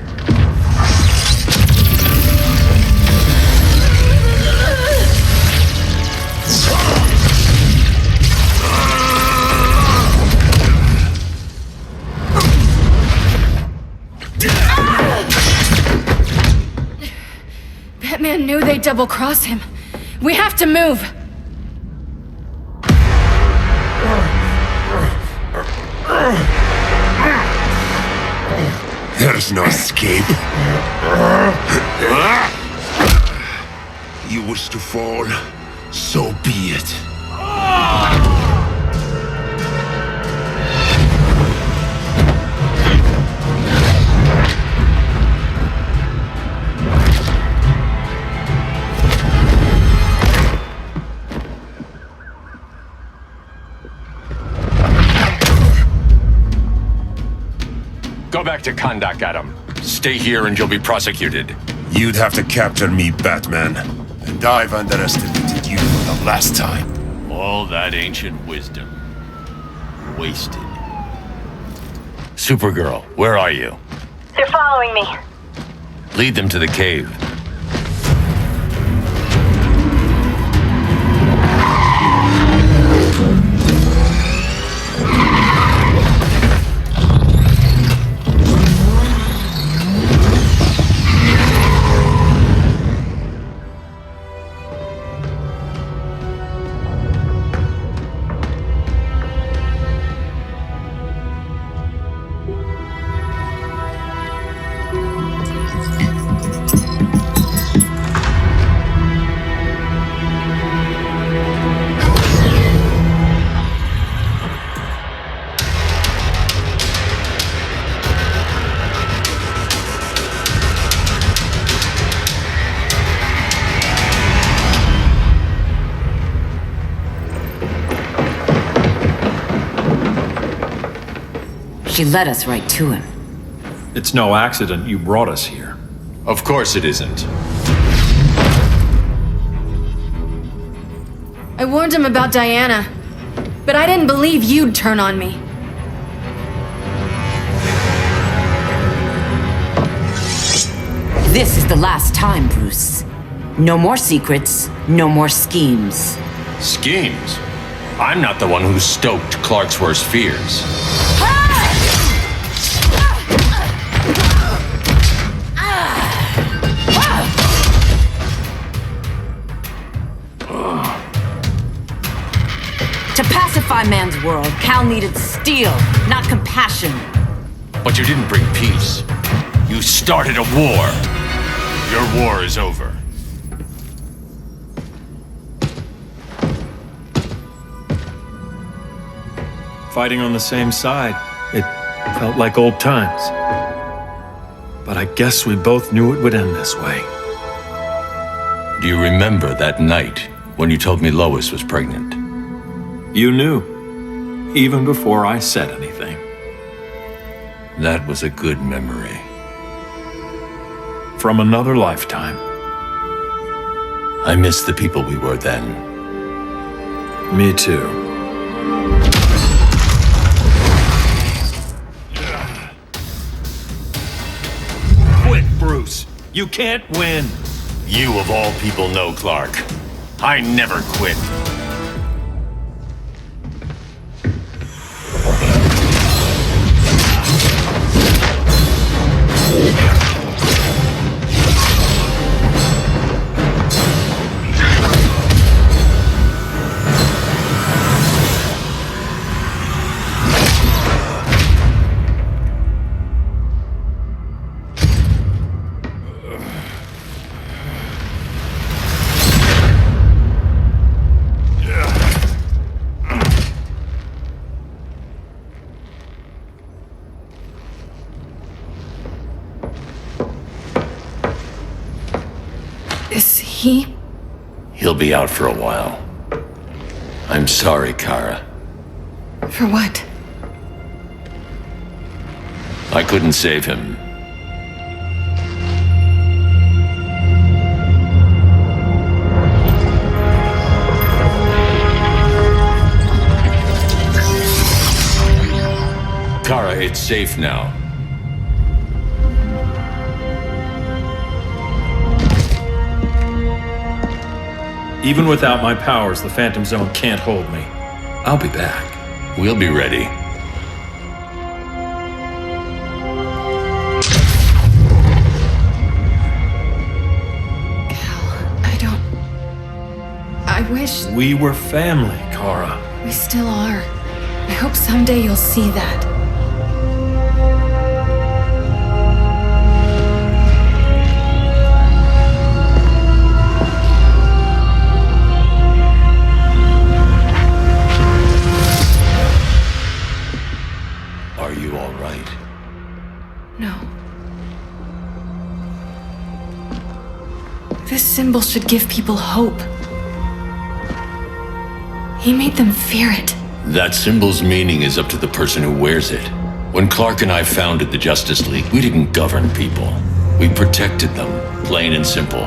Batman knew they'd double-cross him. We have to move. There's no escape. You wish to fall, so be it. Go back to Kahndaq, Adam. Stay here and you'll be prosecuted. You'd have to capture me, Batman. And I've underestimated you for the last time. All that ancient wisdom. Wasted. Supergirl, where are you? They're following me. Lead them to the cave. She led us right to him. It's no accident you brought us here. Of course it isn't. I warned him about Diana, but I didn't believe you'd turn on me. This is the last time, Bruce. No more secrets, no more schemes. Schemes? I'm not the one who stoked Clark's worst fears. To pacify man's world, Cal needed steel, not compassion. But you didn't bring peace. You started a war. Your war is over. Fighting on the same side, it felt like old times. But I guess we both knew it would end this way. Do you remember that night when you told me Lois was pregnant? You knew, even before I said anything. That was a good memory. From another lifetime. I miss the people we were then. Me too. Quit, Bruce. You can't win. You of all people know Clark. I never quit. Is he? He'll be out for a while. I'm sorry, Kara. For what? I couldn't save him. Kara, it's safe now. Even without my powers, the Phantom Zone can't hold me. I'll be back. We'll be ready. I wish We were family, Kara. we still are. I hope someday you'll see that. Are you all right? No. This symbol should give people hope. He made them fear it. That symbol's meaning is up to the person who wears it. When Clark and I founded the Justice League, we didn't govern people. We protected them, plain and simple.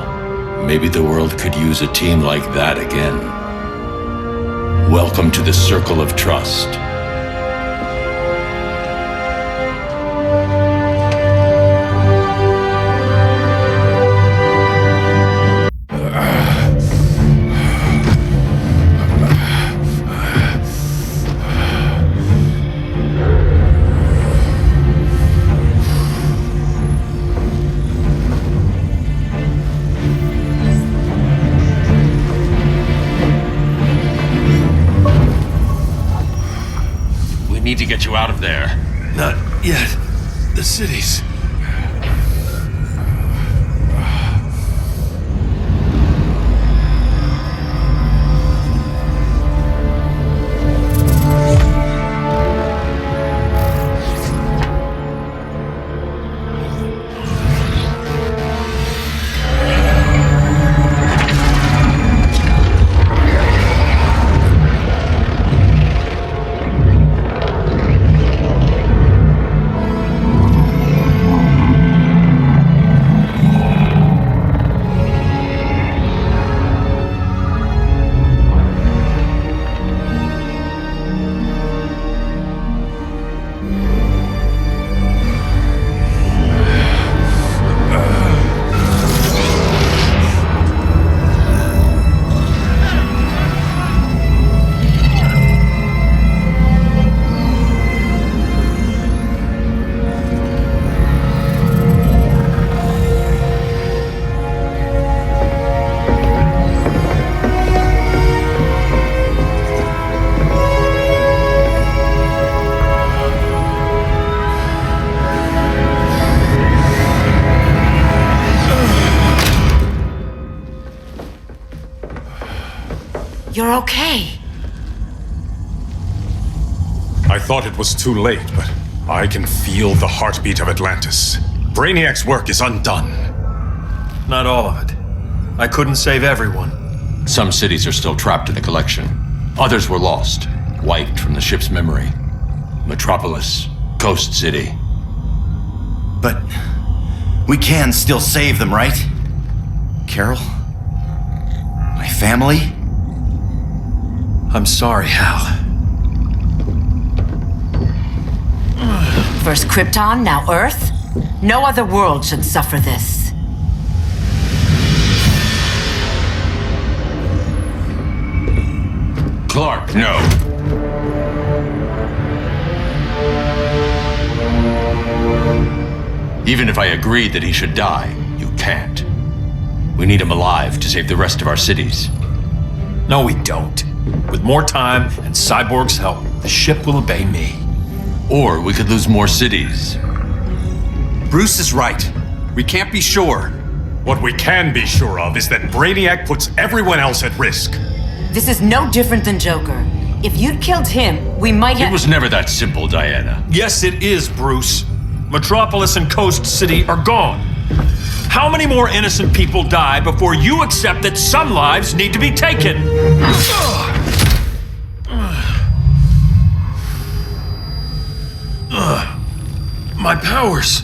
Maybe the world could use a team like that again. Welcome to the Circle of Trust. Need to get you out of there. Not yet. The city's... You're okay. I thought it was too late, but I can feel the heartbeat of Atlantis. Brainiac's work is undone. Not all of it. I couldn't save everyone. Some cities are still trapped in the collection. Others were lost, wiped from the ship's memory. Metropolis, Coast City. But we can still save them, right? Carol? My family? I'm sorry, Hal. First Krypton, now Earth? No other world should suffer this. Clark, no. Even if I agreed that he should die, you can't. We need him alive to save the rest of our cities. No, we don't. With more time and Cyborg's help, the ship will obey me. Or we could lose more cities. Bruce is right. We can't be sure. What we can be sure of is that Brainiac puts everyone else at risk. This is no different than Joker. If you'd killed him, we might have— It was never that simple, Diana. Yes, it is, Bruce. Metropolis and Coast City are gone. How many more innocent people die before you accept that some lives need to be taken? My powers.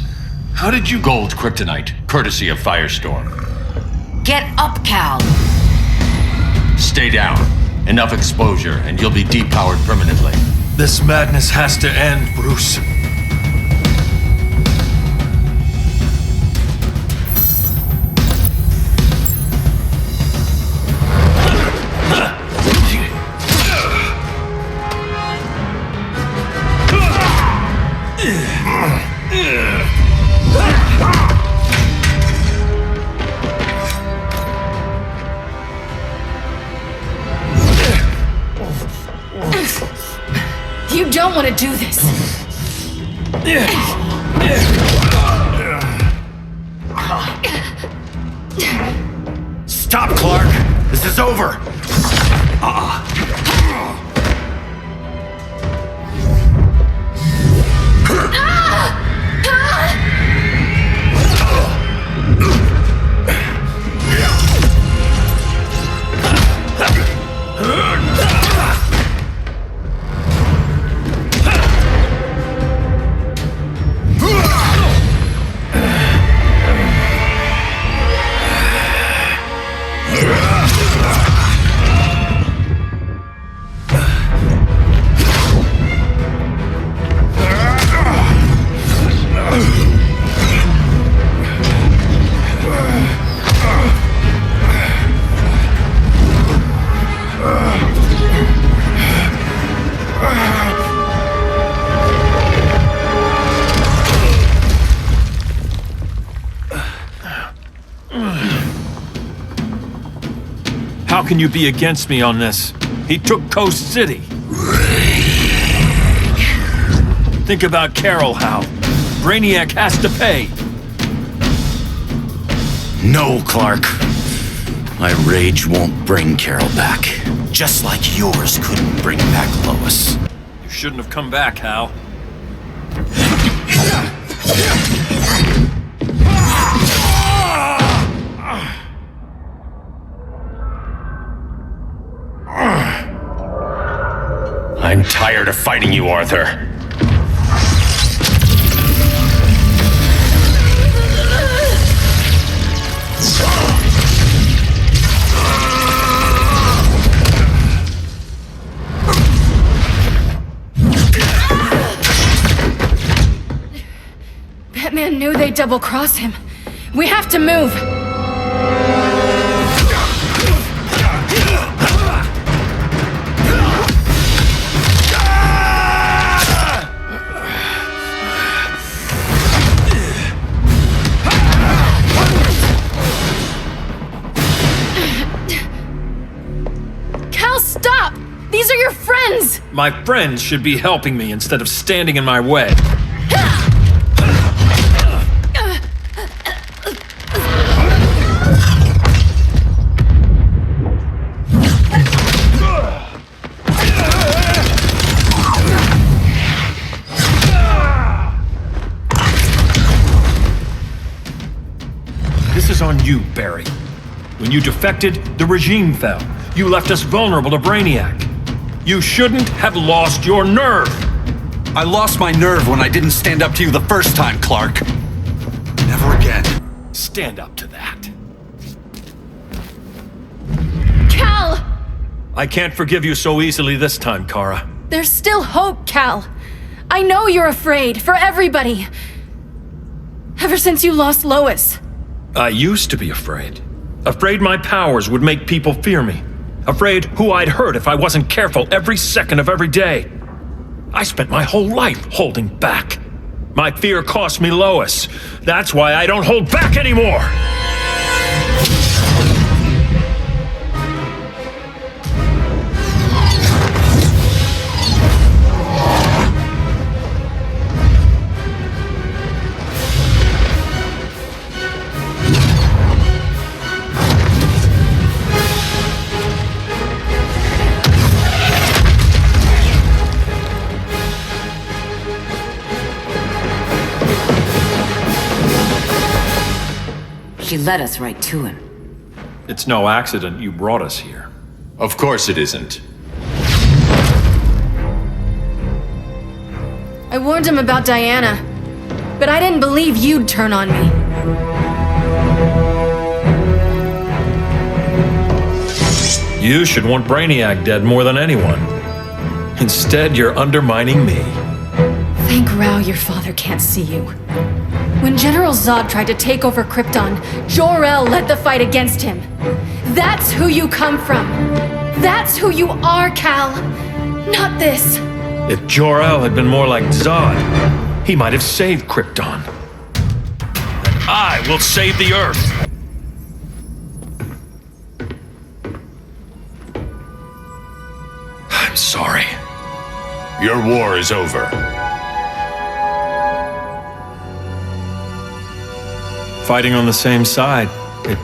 How did you— Gold kryptonite, courtesy of Firestorm. Get up, Cal. Stay down. Enough exposure, and you'll be depowered permanently. This madness has to end, Bruce. You don't want to do this. Stop, Clark! This is over! How can you be against me on this? He took Coast City. Think about Carol, Hal. Brainiac has to pay. No, Clark. My rage won't bring Carol back. Just like yours couldn't bring back Lois. You shouldn't have come back, Hal. I'm tired of fighting you, Arthur. Batman knew they'd double-cross him. We have to move. Cal, stop! These are your friends! My friends should be helping me instead of standing in my way. This is on you, Barry. When you defected, the regime fell. You left us vulnerable to Brainiac. You shouldn't have lost your nerve. I lost my nerve when I didn't stand up to you the first time, Clark. Never again. Stand up to that. Cal! I can't forgive you so easily this time, Kara. There's still hope, Cal. I know you're afraid, for everybody. Ever since you lost Lois. I used to be afraid. Afraid my powers would make people fear me. Afraid who I'd hurt if I wasn't careful every second of every day. I spent my whole life holding back. My fear cost me Lois. That's why I don't hold back anymore! She led us right to him. It's no accident you brought us here. Of course it isn't. I warned him about Diana, but I didn't believe you'd turn on me. You should want Brainiac dead more than anyone. Instead, you're undermining me. Thank Rao your father can't see you. When General Zod tried to take over Krypton, Jor-El led the fight against him. That's who you come from. That's who you are, Cal. Not this. If Jor-El had been more like Zod, he might have saved Krypton. And I will save the Earth. I'm sorry. Your war is over. Fighting on the same side, it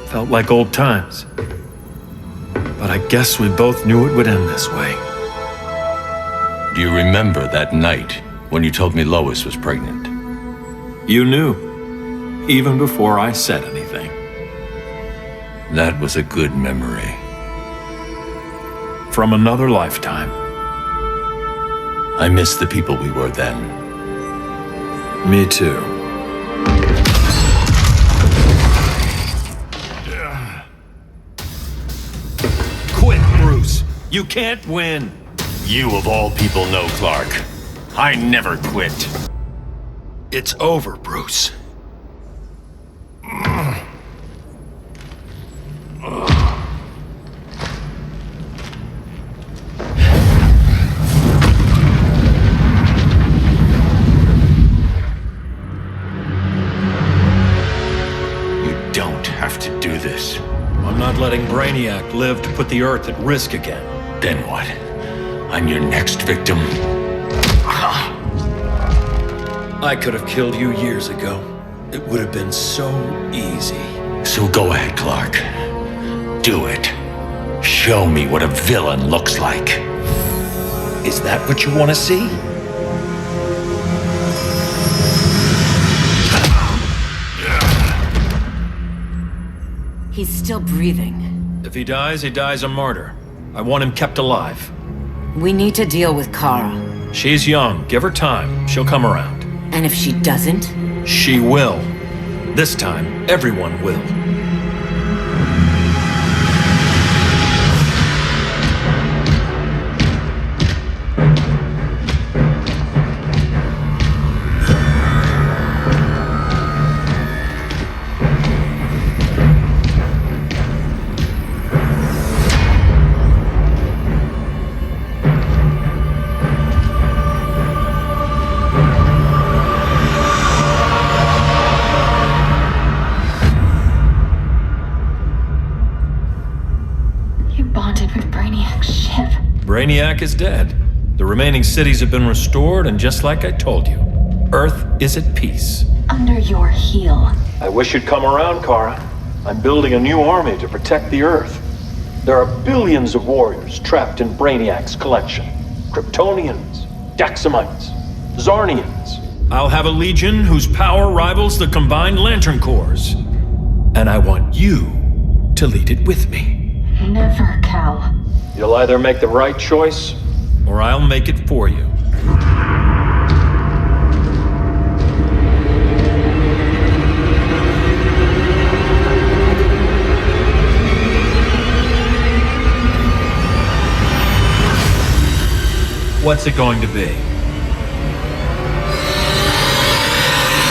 felt like old times. But I guess we both knew it would end this way. Do you remember that night when you told me Lois was pregnant? You knew, even before I said anything. That was a good memory. From another lifetime. I miss the people we were then. Me too. Quit, Bruce. You can't win. You of all people know, Clark. I never quit. It's over, Bruce. You don't have to do this. I'm not letting Brainiac live to put the Earth at risk again. Then what? I'm your next victim. I could have killed you years ago. It would have been so easy. So go ahead, Clark. Do it. Show me what a villain looks like. Is that what you want to see? He's still breathing. If he dies a martyr. I want him kept alive. We need to deal with Kara. She's young. Give her time. She'll come around. And if she doesn't? She will. This time, everyone will. Brainiac is dead. The remaining cities have been restored, and just like I told you, Earth is at peace. Under your heel. I wish you'd come around, Kara. I'm building a new army to protect the Earth. There are billions of warriors trapped in Brainiac's collection. Kryptonians, Daxamites, Zarnians. I'll have a legion whose power rivals the combined Lantern Corps. And I want you to lead it with me. Never, Cal. You'll either make the right choice, or I'll make it for you. What's it going to be?